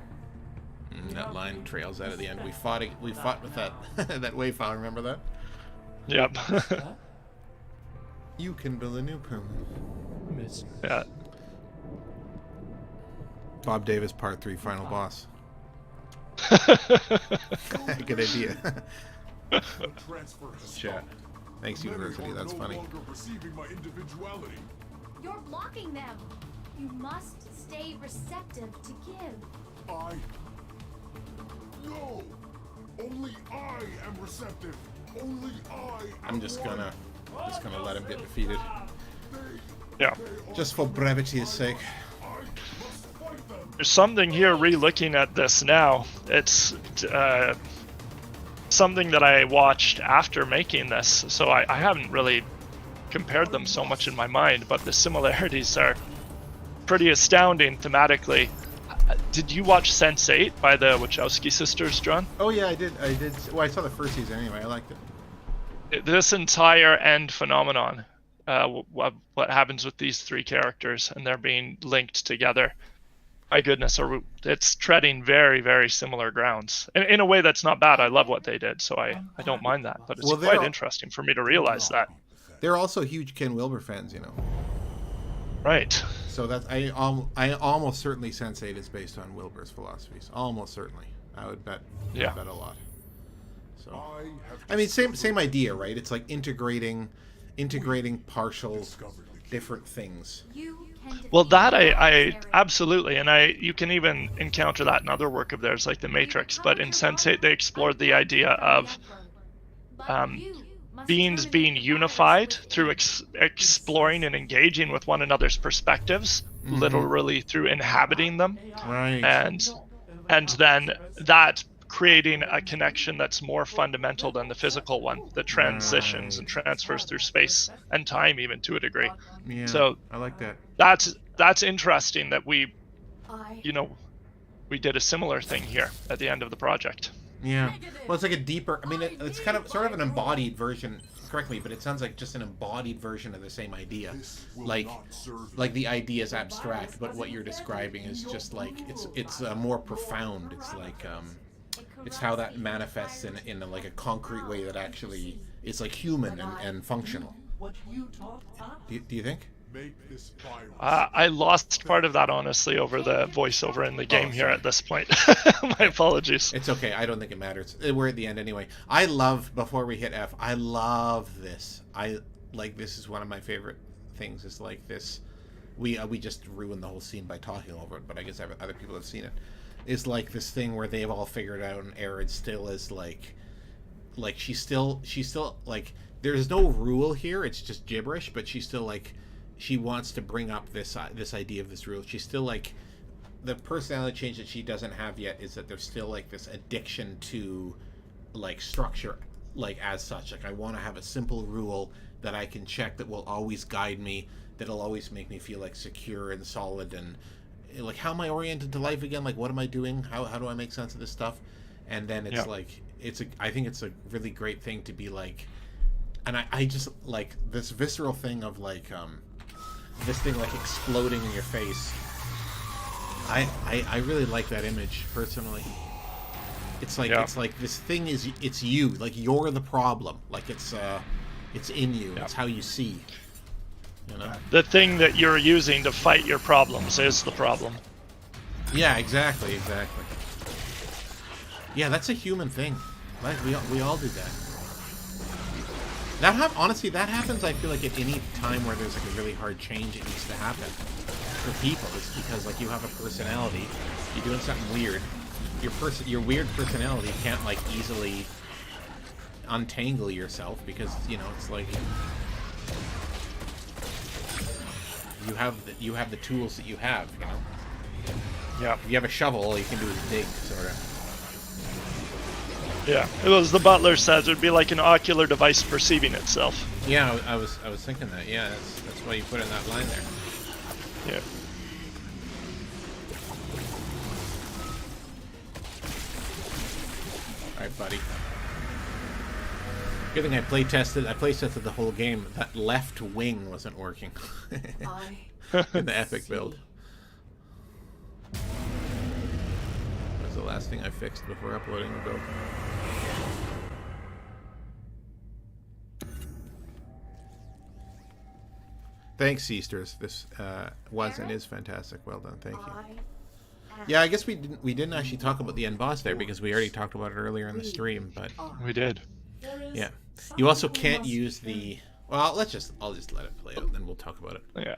That line trails out at the end. We fought with that that wave file. Remember that? Yep. You can build a new purpose. Yeah. Bob Davis Part 3 final boss. Good idea. The transfer has Chat. stopped. Thanks, Many University. are That's no funny. longer perceiving my individuality. You're blocking them. You must stay receptive to give. No! Only I am receptive. Only I am I'm just gonna let him get defeated, Yeah. just for brevity's sake. I must fight them. There's something here re-looking at this now. It's something that I watched after making this, so I haven't really compared them so much in my mind, but the similarities are pretty astounding thematically. Did you watch Sense8 by the Wachowski sisters, John? Oh yeah, I did. Well, I saw the first season anyway. I liked it. This entire end phenomenon, what happens with these three characters and they're being linked together, my goodness, it's treading very, very similar grounds. In a way that's not bad. I love what they did, so I don't mind that. But it's quite interesting for me to realize that. They're also huge Ken Wilber fans, you know. Right. So that's I almost certainly Sense8 is based on Wilbur's philosophies. Almost certainly, I would bet. Yeah. I bet a lot. So, I mean, same idea, right? It's like integrating partial, different things. Well, that I absolutely, and you can even encounter that in other work of theirs, like The Matrix. But in Sense8, they explored the idea of beings being unified through exploring and engaging with one another's perspectives, literally through inhabiting them, right? And then that creating a connection that's more fundamental than the physical one, that transitions and transfers through space and time, even to a degree. Yeah, so I like that. That's interesting that we did a similar thing here at the end of the project. Yeah. Well, it's like a deeper. I mean, it's kind of sort of an embodied version. Correct me, but it sounds like just an embodied version of the same idea. Like the idea is abstract, but what you're describing is just like it's more profound. It's like it's how that manifests in like a concrete way that actually is like human and functional. Do you think? I lost part of that, honestly, over the voiceover in the game here at this point. My apologies. It's okay. I don't think it matters. We're at the end anyway. I love, before we hit F, I love this. This is one of my favorite things. Is like this. We just ruined the whole scene by talking over it, but I guess other people have seen it. Is like this thing where they've all figured out, and Aerith still is like she's still like, there's no rule here. It's just gibberish, but she's still like, she wants to bring up this idea of this rule. She's still like, the personality change that she doesn't have yet is that there's still like this addiction to like structure, like as such. Like, I want to have a simple rule that I can check that will always guide me, that'll always make me feel like secure and solid, and like, how am I oriented to life again? Like, what am I doing? How do I make sense of this stuff? And then it's like, I think it's a really great thing to be like, and I just like this visceral thing of like, this thing like exploding in your face. I really like that image personally. It's like it's like this thing it's you, like you're the problem, like it's in you. It's how you see, you know. The thing that you're using to fight your problems is the problem. Yeah, exactly. Yeah, that's a human thing. Like we all do that. Honestly, that happens, I feel like, at any time where there's like a really hard change, it needs to happen. for people is because like you have a personality, you're doing something weird. Your weird personality can't like easily untangle yourself because it's like you have the tools that you have. Yeah. If you have a shovel, all you can do is dig, sort of. Yeah, it was the butler says it would be like an ocular device perceiving itself. Yeah, I was thinking that. Yeah, that's why you put in that line there. Yeah. All right, buddy. Good thing I play tested the whole game. That left wing wasn't working in the epic build. That's the last thing I fixed before uploading the build. Thanks, Easters. This was and is fantastic. Well done. Thank you. Yeah, I guess we didn't actually talk about the end boss there because we already talked about it earlier in the stream, but we did. Yeah. You also can't use the... Well, I'll just let it play out, and then we'll talk about it. Yeah.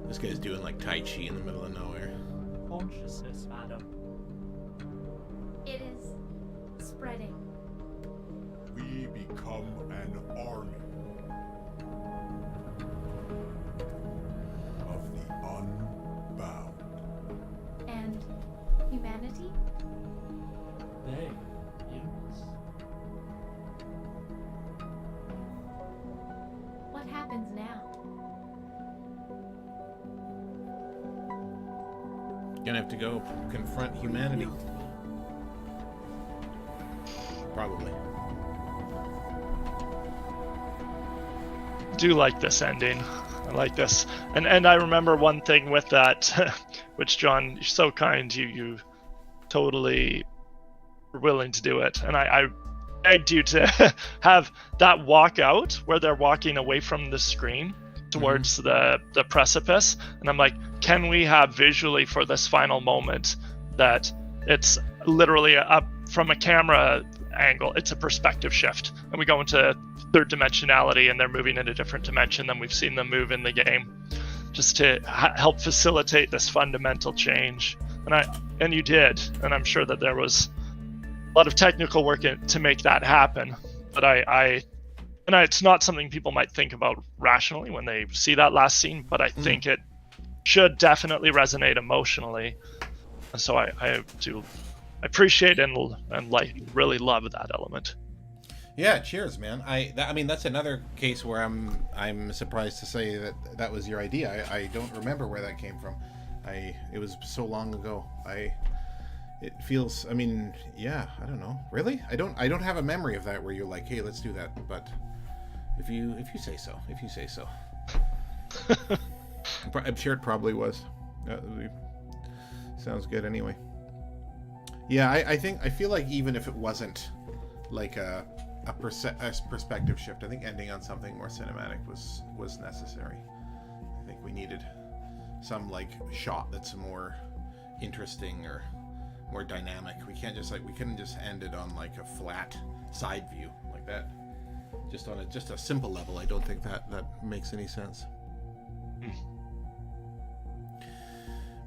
This guy's doing like Tai Chi in the middle of nowhere. Consciousness, madam. It is spreading. We become an army of the unbound. And humanity? They, humans. What happens now? Gonna have to go confront humanity. Probably. Do like this ending. I like this. And I remember one thing with that, which John, you're so kind, you totally were willing to do it. And I begged you to have that walkout where they're walking away from the screen towards the precipice. And I'm like, can we have visually for this final moment that it's literally up from a camera angle, it's a perspective shift, and we go into third dimensionality and they're moving in a different dimension than we've seen them move in the game, just to help facilitate this fundamental change. And you did, and I'm sure that there was a lot of technical work to make that happen, but it's not something people might think about rationally when they see that last scene, but I think it should definitely resonate emotionally, and so I do appreciate and like really love that element. Yeah, cheers, man. I mean that's another case where I'm surprised to say that was your idea. I don't remember where that came from. It was so long ago. It feels. I mean, yeah. I don't know. Really, I don't have a memory of that where you're like, hey, let's do that. But if you say so, I'm sure it probably was. Sounds good anyway. Yeah, I feel like even if it wasn't like a perspective shift, I think ending on something more cinematic was necessary. I think we needed some like shot that's more interesting or more dynamic. We couldn't just end it on like a flat side view like that. Just on a simple level, I don't think that makes any sense.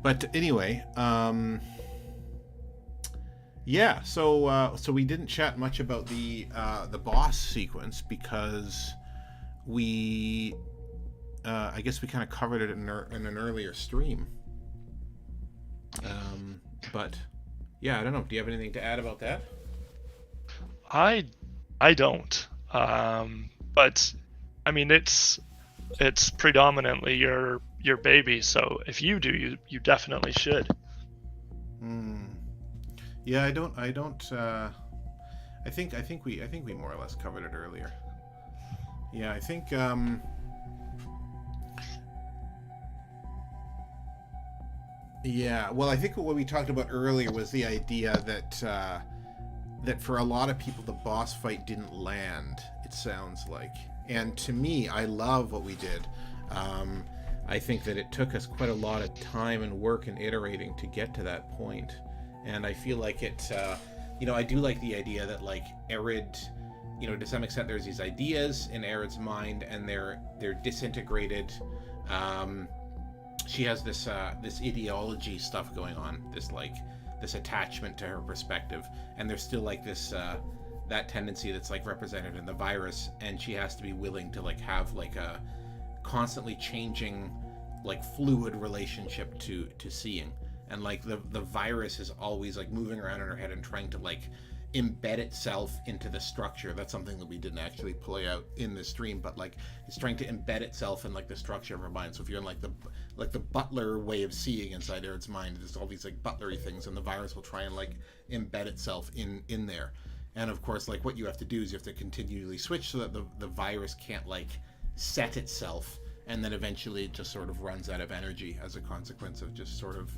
But anyway, yeah. So we didn't chat much about the boss sequence because we, I guess we kind of covered it in an earlier stream. But yeah, I don't know. Do you have anything to add about that? I don't. But I mean, it's predominantly your baby. So if you do, you definitely should. Yeah, I don't. I think we more or less covered it earlier. Yeah, I think. Yeah, well, I think what we talked about earlier was the idea that for a lot of people the boss fight didn't land. It sounds like, and to me, I love what we did. I think that it took us quite a lot of time and work and iterating to get to that point. And I feel like it, I do like the idea that like Arid, to some extent there's these ideas in Arid's mind and they're disintegrated. She has this ideology stuff going on, this attachment to her perspective, and there's still like this that tendency that's like represented in the virus, and she has to be willing to like have like a constantly changing, like fluid relationship to seeing. And like the virus is always like moving around in her head and trying to like embed itself into the structure. That's something that we didn't actually play out in the stream, but like it's trying to embed itself in like the structure of her mind. So if you're in like the butler way of seeing inside Arid's mind, there's all these like butlery things, and the virus will try and like embed itself in there. And of course, like what you have to do is you have to continually switch so that the virus can't like set itself, and then eventually it just sort of runs out of energy as a consequence of just sort of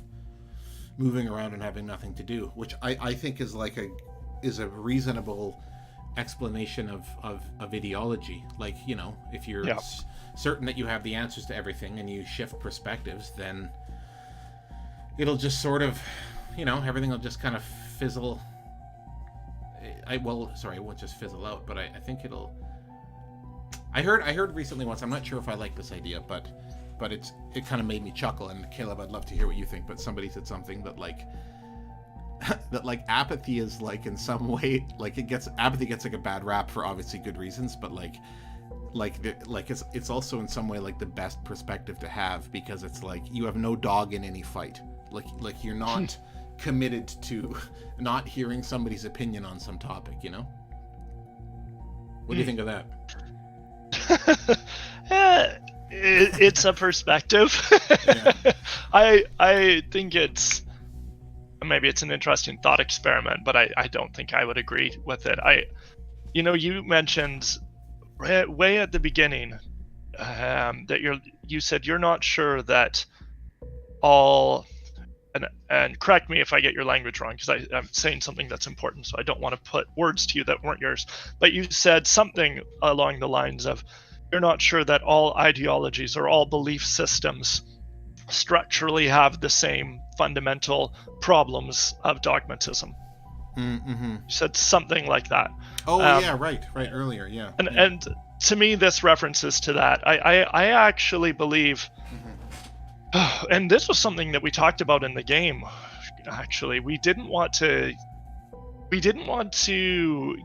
moving around and having nothing to do, which I think is like a reasonable explanation of ideology. Like, if you're certain that you have the answers to everything and you shift perspectives, then it'll just sort of, everything will just kind of fizzle. It won't just fizzle out, but I think it'll. I heard recently once, I'm not sure if I like this idea, but it kind of made me chuckle, and Caleb, I'd love to hear what you think, but somebody said something that like apathy is like in some way, like apathy gets like a bad rap for obviously good reasons, but it's also in some way like the best perspective to have, because it's like you have no dog in any fight. Like you're not committed to not hearing somebody's opinion on some topic, What do you think of that? It's a perspective. I think maybe it's an interesting thought experiment, but I don't think I would agree with it. You mentioned way at the beginning that you said you're not sure that all, and correct me if I get your language wrong, because I'm saying something that's important, so I don't want to put words to you that weren't yours, but you said something along the lines of you're not sure that all ideologies or all belief systems structurally have the same fundamental problems of dogmatism. Mm-hmm. You said something like that. Oh, yeah, right, earlier, yeah. And to me, this references to that. I actually believe, and this was something that we talked about in the game, actually. We didn't want to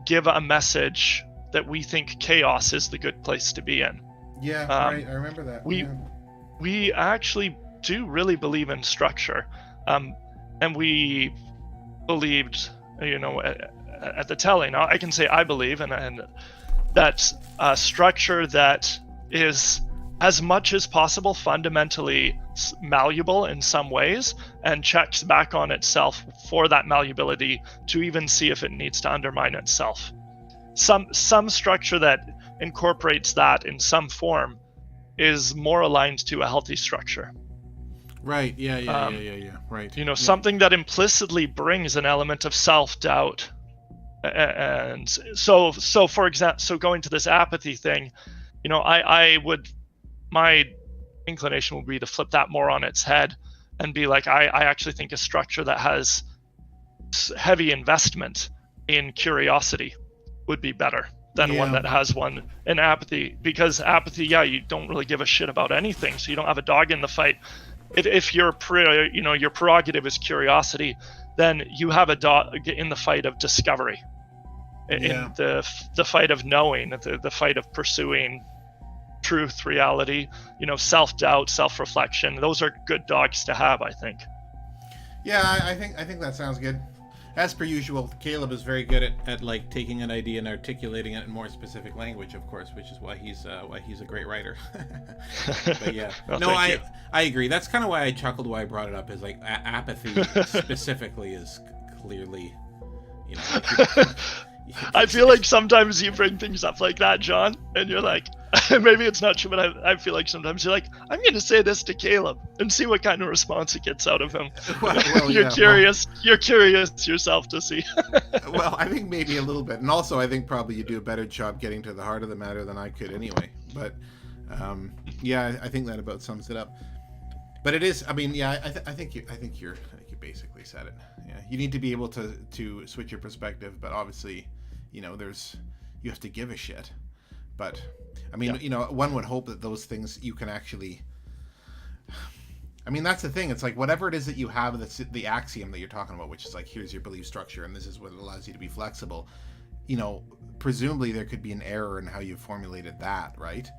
give a message that we think chaos is the good place to be in. Yeah, right, I remember that. We actually do really believe in structure, and we believed, at the telling, I can say I believe, and that structure that is as much as possible fundamentally malleable in some ways, and checks back on itself for that malleability to even see if it needs to undermine itself. Some structure that incorporates that in some form is more aligned to a healthy structure. Right. Yeah. Right. Something that implicitly brings an element of self-doubt. And so for example, going to this apathy thing, my inclination would be to flip that more on its head and be like, I actually think a structure that has heavy investment in curiosity would be better than one that has one in apathy, because apathy, you don't really give a shit about anything, so you don't have a dog in the fight. If your prerogative is curiosity, then you have a dog in the fight of discovery, in the fight of knowing, the fight of pursuing truth, reality, self-doubt, self-reflection. Those are good dogs to have, I think. Yeah, I think that sounds good. As per usual, Caleb is very good at like taking an idea and articulating it in more specific language, of course, which is why he's a great writer. But yeah, well, I agree. That's kind of why I chuckled why I brought it up. Is like apathy specifically is clearly, I feel like sometimes you bring things up like that, John, and you're like, maybe it's not true, but I feel like sometimes you're like, I'm going to say this to Caleb and see what kind of response it gets out of him. Well, you're curious yourself to see. Well, I think maybe a little bit, and also I think probably you do a better job getting to the heart of the matter than I could anyway. But Yeah, I think that about sums it up. But it is. I mean, yeah, I think you basically said it. Yeah, you need to be able to switch your perspective, but obviously, you have to give a shit. But I mean, one would hope that those things you can actually. I mean, that's the thing. It's like whatever it is that you have, that's the axiom that you're talking about, which is like, here's your belief structure, and this is what allows you to be flexible. Presumably there could be an error in how you formulated that, right?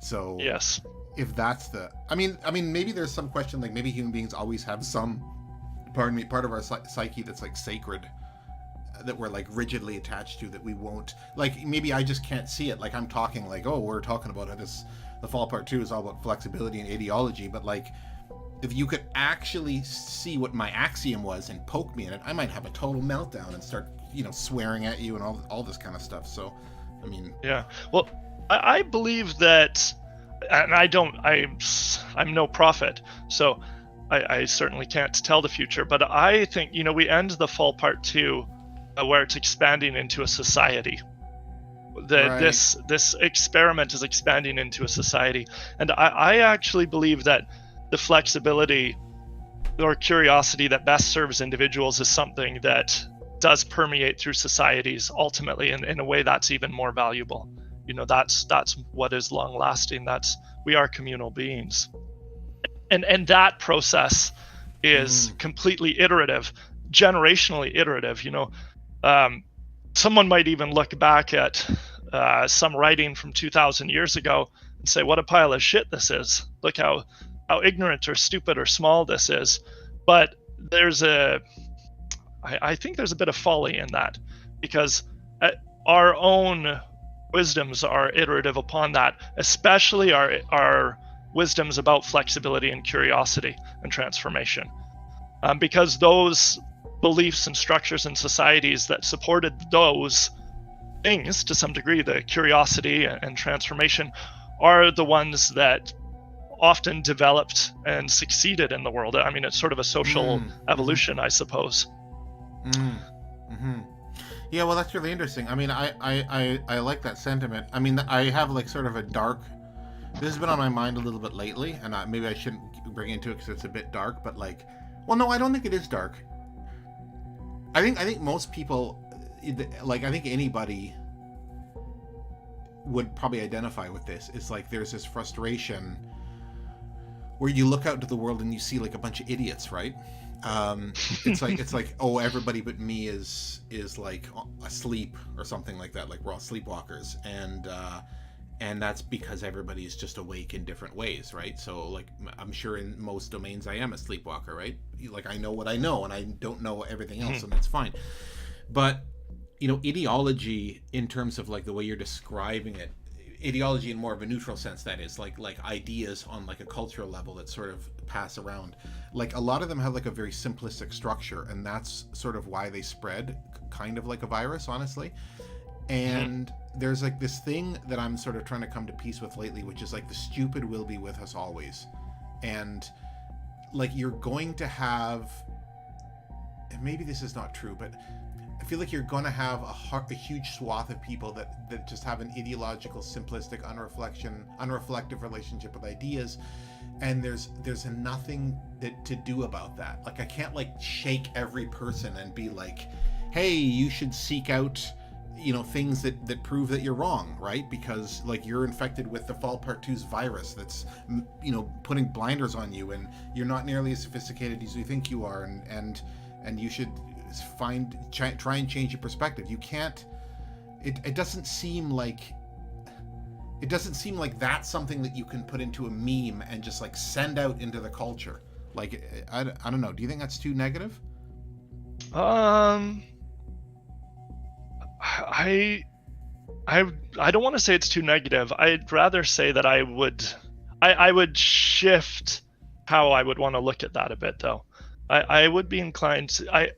So yes. If that's the, I mean, maybe there's some question, like maybe human beings always have some, part of our psyche that's like sacred, that we're like rigidly attached to, that we won't, like maybe I just can't see it. Like I'm talking like, oh, we're talking about how the Fall Part 2 is all about flexibility and ideology, but like if you could actually see what my axiom was and poke me in it, I might have a total meltdown and start, swearing at you and all this kind of stuff. So, I mean, yeah. Well, I believe that, and I'm no prophet, so I certainly can't tell the future, but I think, we end the Fall Part 2 where it's expanding into a society. Right. This experiment is expanding into a society, and I actually believe that the flexibility or curiosity that best serves individuals is something that does permeate through societies ultimately in a way that's even more valuable. That's what is long lasting. We are communal beings, and that process is completely iterative, generationally iterative. Someone might even look back at some writing from 2,000 years ago and say, what a pile of shit this is. Look how ignorant or stupid or small this is. But I think there's a bit of folly in that, because our own wisdoms are iterative upon that, especially our wisdoms about flexibility and curiosity and transformation. Because those beliefs and structures and societies that supported those things to some degree, the curiosity and transformation, are the ones that often developed and succeeded in the world. I mean, it's sort of a social evolution, I suppose. Yeah, well, that's really interesting. I mean, I like that sentiment. I mean, I have like sort of a dark. This has been on my mind a little bit lately, and maybe I shouldn't bring it into it because it's a bit dark. But like, well, no, I don't think it is dark. I think most people, like, I think anybody would probably identify with this. It's like there's this frustration where you look out into the world and you see like a bunch of idiots, right? It's like oh, everybody but me is like asleep or something like that. Like we're all sleepwalkers, and that's because everybody is just awake in different ways, right? So like I'm sure in most domains I am a sleepwalker, right? Like I know what I know and I don't know everything else, and that's fine. But ideology, in terms of like the way you're describing it, ideology in more of a neutral sense, that is like ideas on like a cultural level that sort of pass around, like a lot of them have like a very simplistic structure, and that's sort of why they spread kind of like a virus, honestly. And there's like this thing that I'm sort of trying to come to peace with lately, which is like the stupid will be with us always. And like you're going to have, and maybe this is not true, but I feel like you're going to have a huge swath of people that just have an ideological, simplistic, unreflective relationship with ideas, and there's nothing to do about that. Like I can't like shake every person and be like, hey, you should seek out things that prove that you're wrong, right? Because like you're infected with the Fall Part 2's virus that's putting blinders on you, and you're not nearly as sophisticated as you think you are, and you should try and change your perspective. You can't. It doesn't seem like that's something that you can put into a meme and just like send out into the culture. Like I don't know. Do you think that's too negative? I don't want to say it's too negative. I'd rather say that I would shift how I would want to look at that a bit, though. I would be inclined to,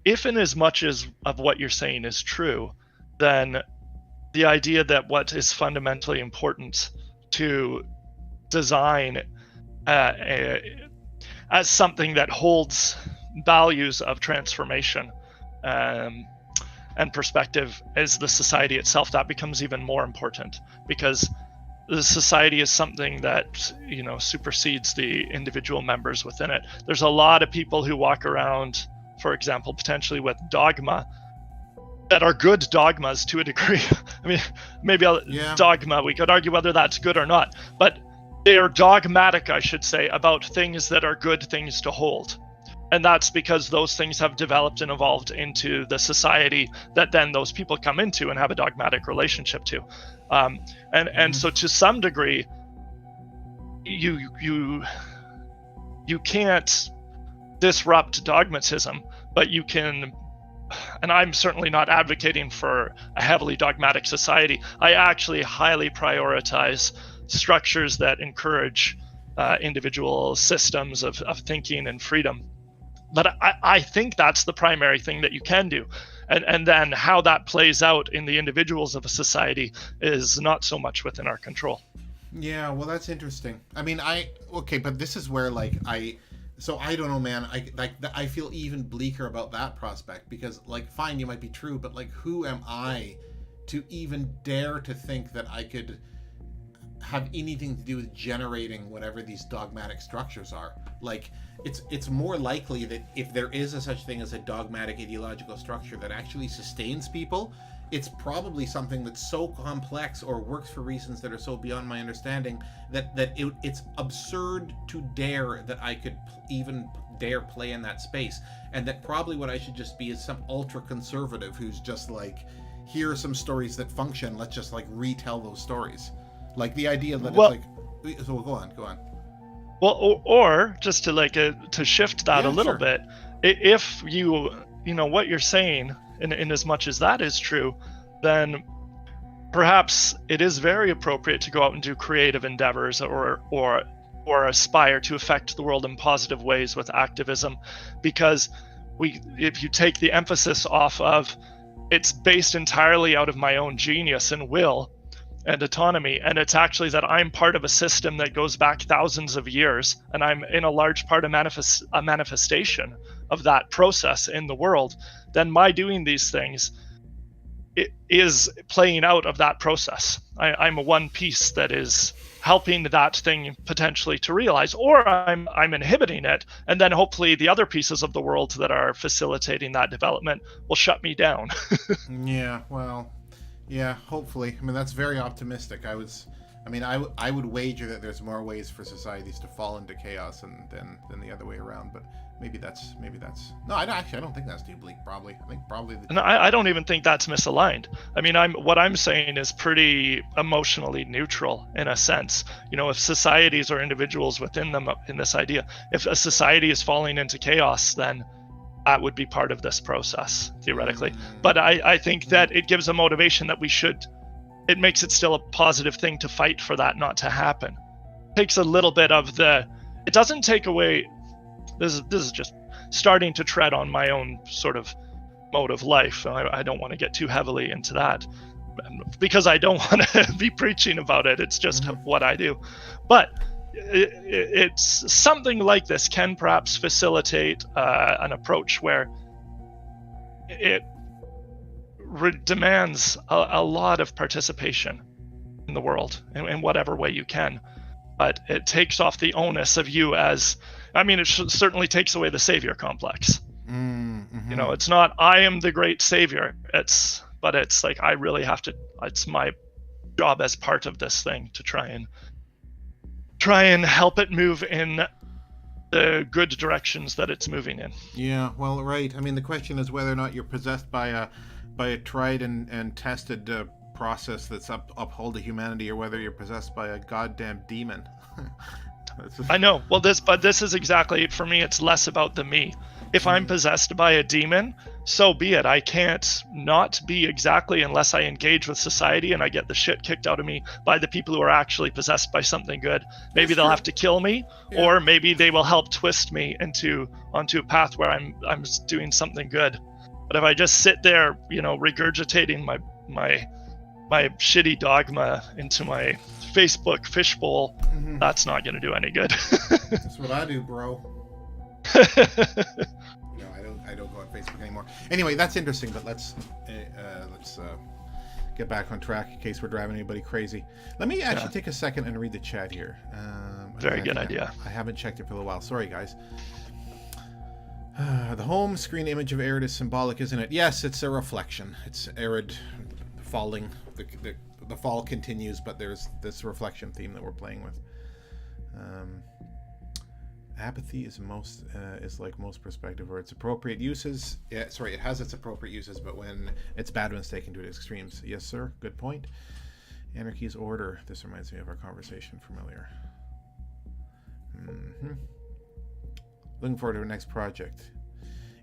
if in as much as of what you're saying is true, then the idea that what is fundamentally important to design as something that holds values of transformation and perspective as the society itself, that becomes even more important, because the society is something that, you know, supersedes the individual members within it. There's a lot of people who walk around, for example, potentially with dogma that are good dogmas to a degree. I mean, maybe dogma, we could argue whether that's good or not, but they are dogmatic, I should say, about things that are good things to hold. And that's because those things have developed and evolved into the society that then those people come into and have a dogmatic relationship to. And so to some degree, you can't disrupt dogmatism, but you can, and I'm certainly not advocating for a heavily dogmatic society. I actually highly prioritize structures that encourage individual systems of thinking and freedom. But I think that's the primary thing that you can do. And then how that plays out in the individuals of a society is not so much within our control. Yeah, well, that's interesting. I mean, but this is where, like, I don't know, man. I feel even bleaker about that prospect because, like, fine, you might be true, but, like, who am I to even dare to think that I could have anything to do with generating whatever these dogmatic structures are? Like, it's more likely that if there is a such thing as a dogmatic ideological structure that actually sustains people, it's probably something that's so complex or works for reasons that are so beyond my understanding that it's absurd to dare that I could even dare play in that space. And that probably what I should just be is some ultra conservative who's just like, here are some stories that function, let's just like retell those stories. Like the idea that it's like, so go on. Well, or just to to shift that a little bit, if you know what you're saying, in as much as that is true, then perhaps it is very appropriate to go out and do creative endeavors or aspire to affect the world in positive ways with activism, because if you take the emphasis off of it's based entirely out of my own genius and will and autonomy, and it's actually that I'm part of a system that goes back thousands of years, and I'm in a large part a manifestation of that process in the world, then my doing these things, it is playing out of that process. I'm a one piece that is helping that thing potentially to realize, or I'm inhibiting it, and then hopefully the other pieces of the world that are facilitating that development will shut me down. Yeah, well, yeah, hopefully. I mean, that's very optimistic. I would wager that there's more ways for societies to fall into chaos than the other way around. But maybe that's. No, I don't think that's too bleak. Probably, I think probably. I don't even think that's misaligned. I mean, what I'm saying is pretty emotionally neutral in a sense. You know, if societies or individuals within them in this idea, if a society is falling into chaos, then that would be part of this process, theoretically. But I think that it gives a motivation that it makes it still a positive thing to fight for that not to happen. It takes a little bit of it doesn't take away, this is just starting to tread on my own sort of mode of life. I don't want to get too heavily into that because I don't want to be preaching about it. It's just what I do. But it's something like this can perhaps facilitate an approach where it demands a lot of participation in the world in whatever way you can, but it takes off the onus of you as, I mean, it certainly takes away the savior complex. You know, it's not I am the great savior, but it's like I really have to, it's my job as part of this thing to try and help it move in the good directions that it's moving in. Yeah, well, right. I mean, the question is whether or not you're possessed by a tried and tested process that's uphold to humanity, or whether you're possessed by a goddamn demon. I know. Well, this is exactly, for me, it's less about the me. If I'm possessed by a demon, so be it. I can't not be exactly unless I engage with society and I get the shit kicked out of me by the people who are actually possessed by something good. Maybe they'll have to kill me, or maybe they will help twist me onto a path where I'm doing something good. But if I just sit there, you know, regurgitating my shitty dogma into my Facebook fishbowl, that's not going to do any good. That's what I do, bro. No, I don't go on Facebook anymore. Anyway, that's interesting, but let's get back on track in case we're driving anybody crazy. Let me actually take a second and read the chat here. Very good idea. I haven't checked it for a little while. Sorry, guys. The home screen image of Arid is symbolic, isn't it? Yes, it's a reflection. It's Arid falling. The fall continues, but there's this reflection theme that we're playing with. Apathy is like most perspective, or its appropriate uses. Yeah, sorry, it has its appropriate uses, but when it's bad when it's taken to its extremes. Yes, sir. Good point. Anarchy is order. This reminds me of our conversation from earlier. Looking forward to our next project.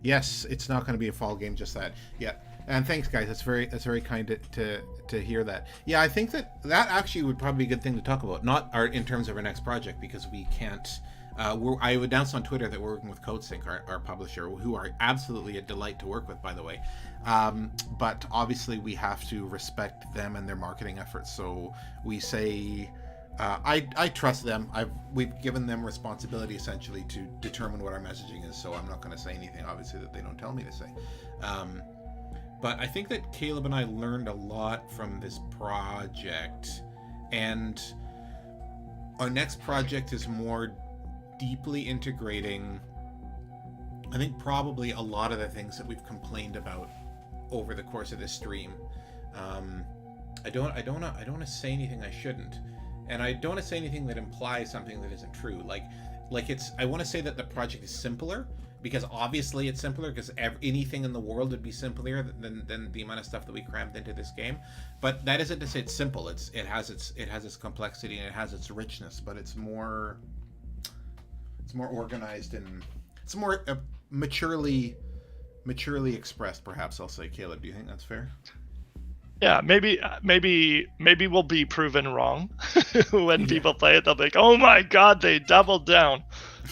Yes, it's not going to be a fall game, just that. Yeah, and thanks, guys. That's very kind to hear that. Yeah, I think that actually would probably be a good thing to talk about, not in terms of our next project, because we can't. I announced on Twitter that we're working with CodeSync, our publisher, who are absolutely a delight to work with, by the way. But obviously, we have to respect them and their marketing efforts. So we say. I trust them. We've given them responsibility essentially to determine what our messaging is, so I'm not going to say anything obviously that they don't tell me to say. But I think that Caleb and I learned a lot from this project, and our next project is more deeply integrating, I think, probably a lot of the things that we've complained about over the course of this stream. I don't want to say anything I shouldn't. And I don't want to say anything that implies something that isn't true. I want to say that the project is simpler, because obviously it's simpler, because anything in the world would be simpler than the amount of stuff that we crammed into this game. But that isn't to say it's simple. It has its complexity and it has its richness, but it's more organized and it's more maturely expressed. Perhaps I'll say. Caleb, do you think that's fair? Yeah, maybe we'll be proven wrong when people play it. They'll be like, "Oh my God, they doubled down."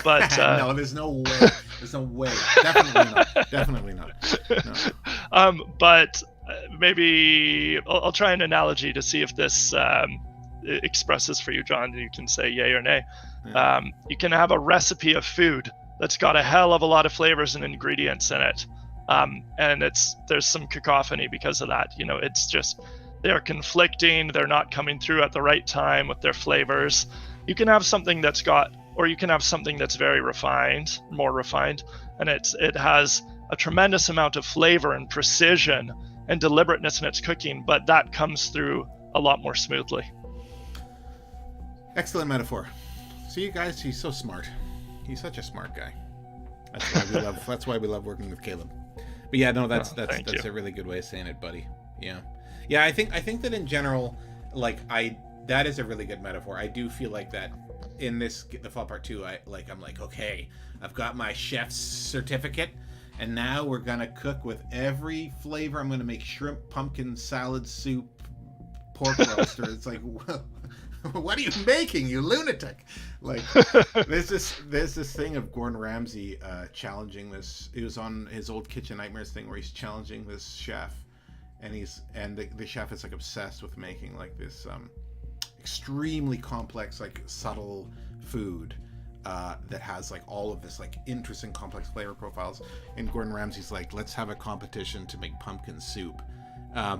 But no, there's no way. There's no way. Definitely not. No. But maybe I'll try an analogy to see if this expresses for you, John. You can say yay or nay. Yeah. You can have a recipe of food that's got a hell of a lot of flavors and ingredients in it. And there's some cacophony because of that. It's just they're conflicting, they're not coming through at the right time with their flavors. You can have something that's very refined, more refined, and it has a tremendous amount of flavor and precision and deliberateness in its cooking, but that comes through a lot more smoothly. Excellent metaphor. See, you guys, he's so smart. He's such a smart guy. That's why we love working with Caleb. But yeah, no, that's a really good way of saying it, buddy. Yeah. I think that in general, that is a really good metaphor. I do feel like that in the Fall Part 2, I'm like, okay, I've got my chef's certificate, and now we're gonna cook with every flavor. I'm gonna make shrimp, pumpkin, salad, soup, pork roaster. It's like, what are you making, you lunatic? There's this thing of Gordon Ramsay challenging this. It was on his old Kitchen Nightmares thing where he's challenging this chef, and the chef is obsessed with making this extremely complex, subtle food that has all of this interesting complex flavor profiles. And Gordon Ramsay's like, let's have a competition to make pumpkin soup.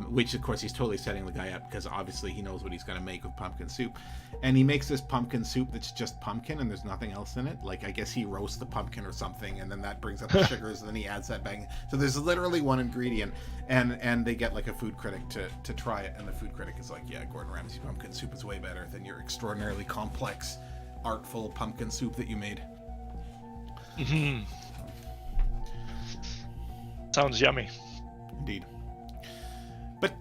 Which of course he's totally setting the guy up, because obviously he knows what he's going to make with pumpkin soup, and he makes this pumpkin soup that's just pumpkin and there's nothing else in it. I guess he roasts the pumpkin or something, and then that brings up the sugars, and then he adds that bang. So there's literally one ingredient, and they get a food critic to try it, and the food critic is like, yeah, Gordon Ramsay pumpkin soup is way better than your extraordinarily complex, artful pumpkin soup that you made. Mm-hmm. Sounds yummy. Indeed. But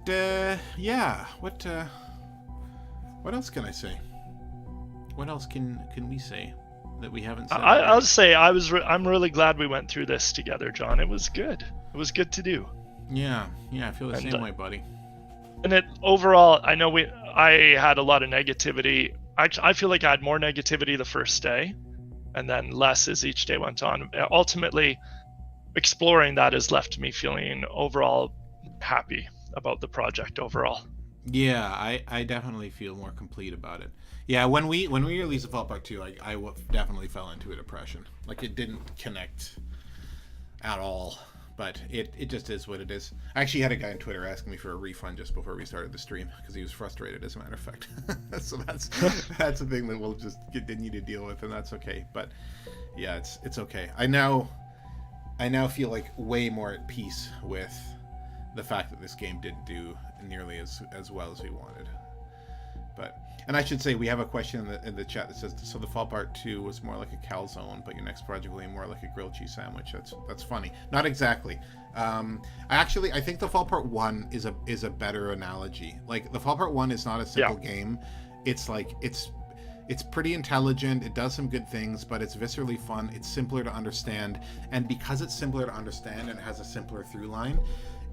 yeah, what else can I say? What else can we say that we haven't said? I'll say I'm really glad we went through this together, John. It was good. It was good to do. Yeah, I feel the same way, buddy. And overall, I know I had a lot of negativity. I feel like I had more negativity the first day, and then less as each day went on. Ultimately, exploring that has left me feeling overall happy about the project overall. Yeah, I definitely feel more complete about it. Yeah, when we released the Fall Part 2, I definitely fell into a depression. It didn't connect at all. but it just is what it is. I actually had a guy on Twitter asking me for a refund just before we started the stream because he was frustrated, as a matter of fact. So that's a thing that we'll just continue to deal with, and that's okay. But yeah, it's okay. I now feel like way more at peace with the fact that this game didn't do nearly as well as we wanted. But, and I should say, we have a question in the chat that says, so the Fall Part 2 was more like a calzone, but your next project will be more like a grilled cheese sandwich. That's funny. Not exactly. I think the Fall Part 1 is a better analogy. Like, the Fall Part 1 is not a simple game. It's like, it's pretty intelligent, it does some good things, but it's viscerally fun, it's simpler to understand, and because it's simpler to understand and has a simpler through line,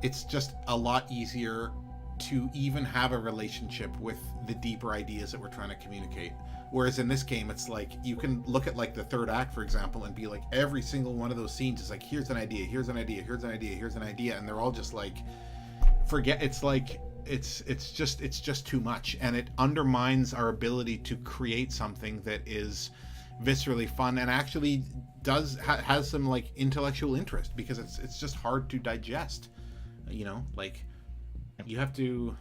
it's just a lot easier to even have a relationship with the deeper ideas that we're trying to communicate. Whereas in this game, it's like, you can look at like the third act, for example, and be like, every single one of those scenes is like, here's an idea, here's an idea, here's an idea, here's an idea, and they're all just like, it's like, it's just too much, and it undermines our ability to create something that is viscerally fun and actually has some like intellectual interest, because it's just hard to digest, you know. Like, you have to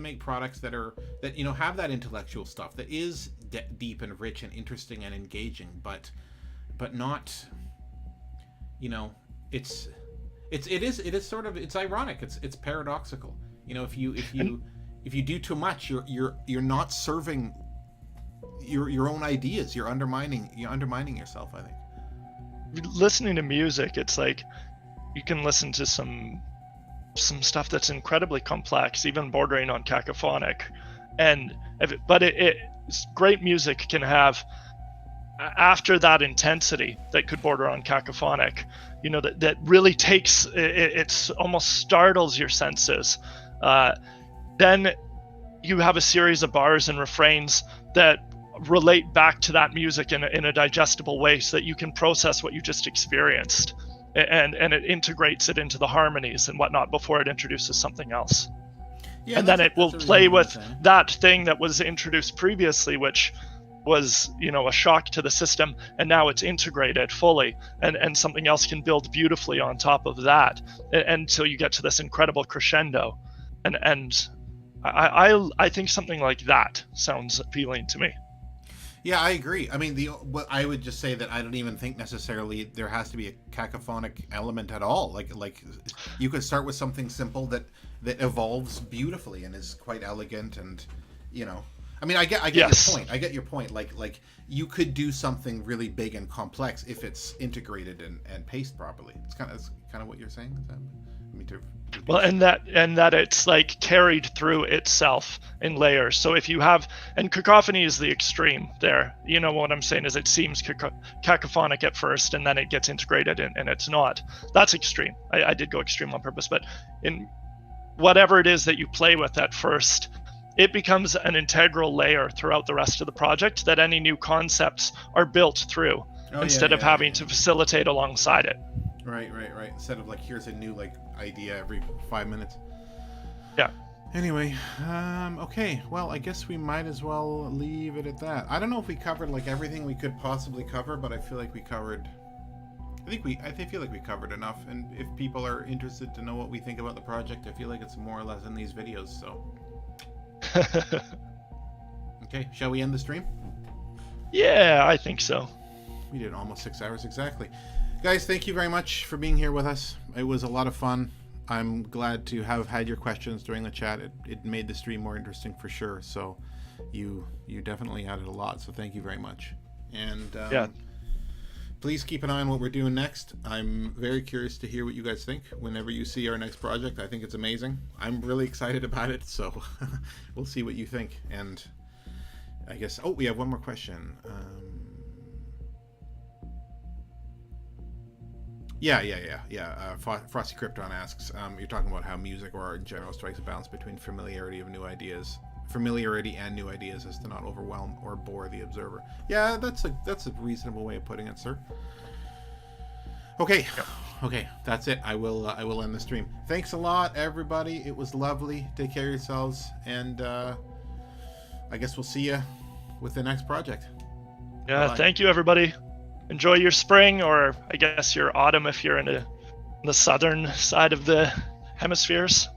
make products that have that intellectual stuff that is deep and rich and interesting and engaging, but not, you know, it is sort of, it's ironic, it's paradoxical. You know, if you do too much, you're not serving your own ideas. You're undermining yourself, I think. Listening to music, it's like you can listen to some stuff that's incredibly complex, even bordering on cacophonic, but great music can have, after that intensity that could border on cacophonic, you know, that really takes it's almost startles your senses. Then you have a series of bars and refrains that relate back to that music in a digestible way, so that you can process what you just experienced, and it integrates it into the harmonies and whatnot before it introduces something else. Yeah, and then it will play with that thing that was introduced previously, which was, you know, a shock to the system, and now it's integrated fully, and something else can build beautifully on top of that until you get to this incredible crescendo. And I think something like that sounds appealing to me. Yeah, I agree. I mean, I would just say that I don't even think necessarily there has to be a cacophonic element at all. Like you could start with something simple that evolves beautifully and is quite elegant, and, you know, I mean, I get yes. Your point. I get your point. Like you could do something really big and complex if it's integrated and paced properly. It's kind of what you're saying. Is that, I mean, well, and that it's like carried through itself in layers. So if you have, and cacophony is the extreme there. You know what I'm saying is, it seems cacophonic at first, and then it gets integrated, and it's not. That's extreme. I did go extreme on purpose, but in whatever it is that you play with at first, it becomes an integral layer throughout the rest of the project that any new concepts are built through, instead of having to facilitate alongside it. Right. Instead of like, here's a new like idea every 5 minutes. Yeah. Anyway, okay. Well, I guess we might as well leave it at that. I don't know if we covered like everything we could possibly cover, but I feel like we covered. I feel like we covered enough. And if people are interested to know what we think about the project, I feel like it's more or less in these videos. So. Okay, shall we end the stream? Yeah, I think so. We did almost 6 hours exactly. Guys, thank you very much for being here with us. It was a lot of fun. I'm glad to have had your questions during the chat. It made the stream more interesting for sure. So you definitely added a lot. So thank you very much. And yeah. Please keep an eye on what we're doing next. I'm very curious to hear what you guys think whenever you see our next project. I think it's amazing. I'm really excited about it. So we'll see what you think. And I guess, we have one more question. Yeah. Frosty Krypton asks, you're talking about how music or art in general strikes a balance between familiarity and new ideas as to not overwhelm or bore the observer. Yeah, that's a reasonable way of putting it, sir. Okay. Yep. Okay, that's it. I will end the stream. Thanks a lot, everybody. It was lovely. Take care of yourselves, and I guess we'll see you with the next project. Yeah, Bye-bye. Thank you, everybody. Enjoy your spring, or I guess your autumn if you're in the southern side of the hemispheres.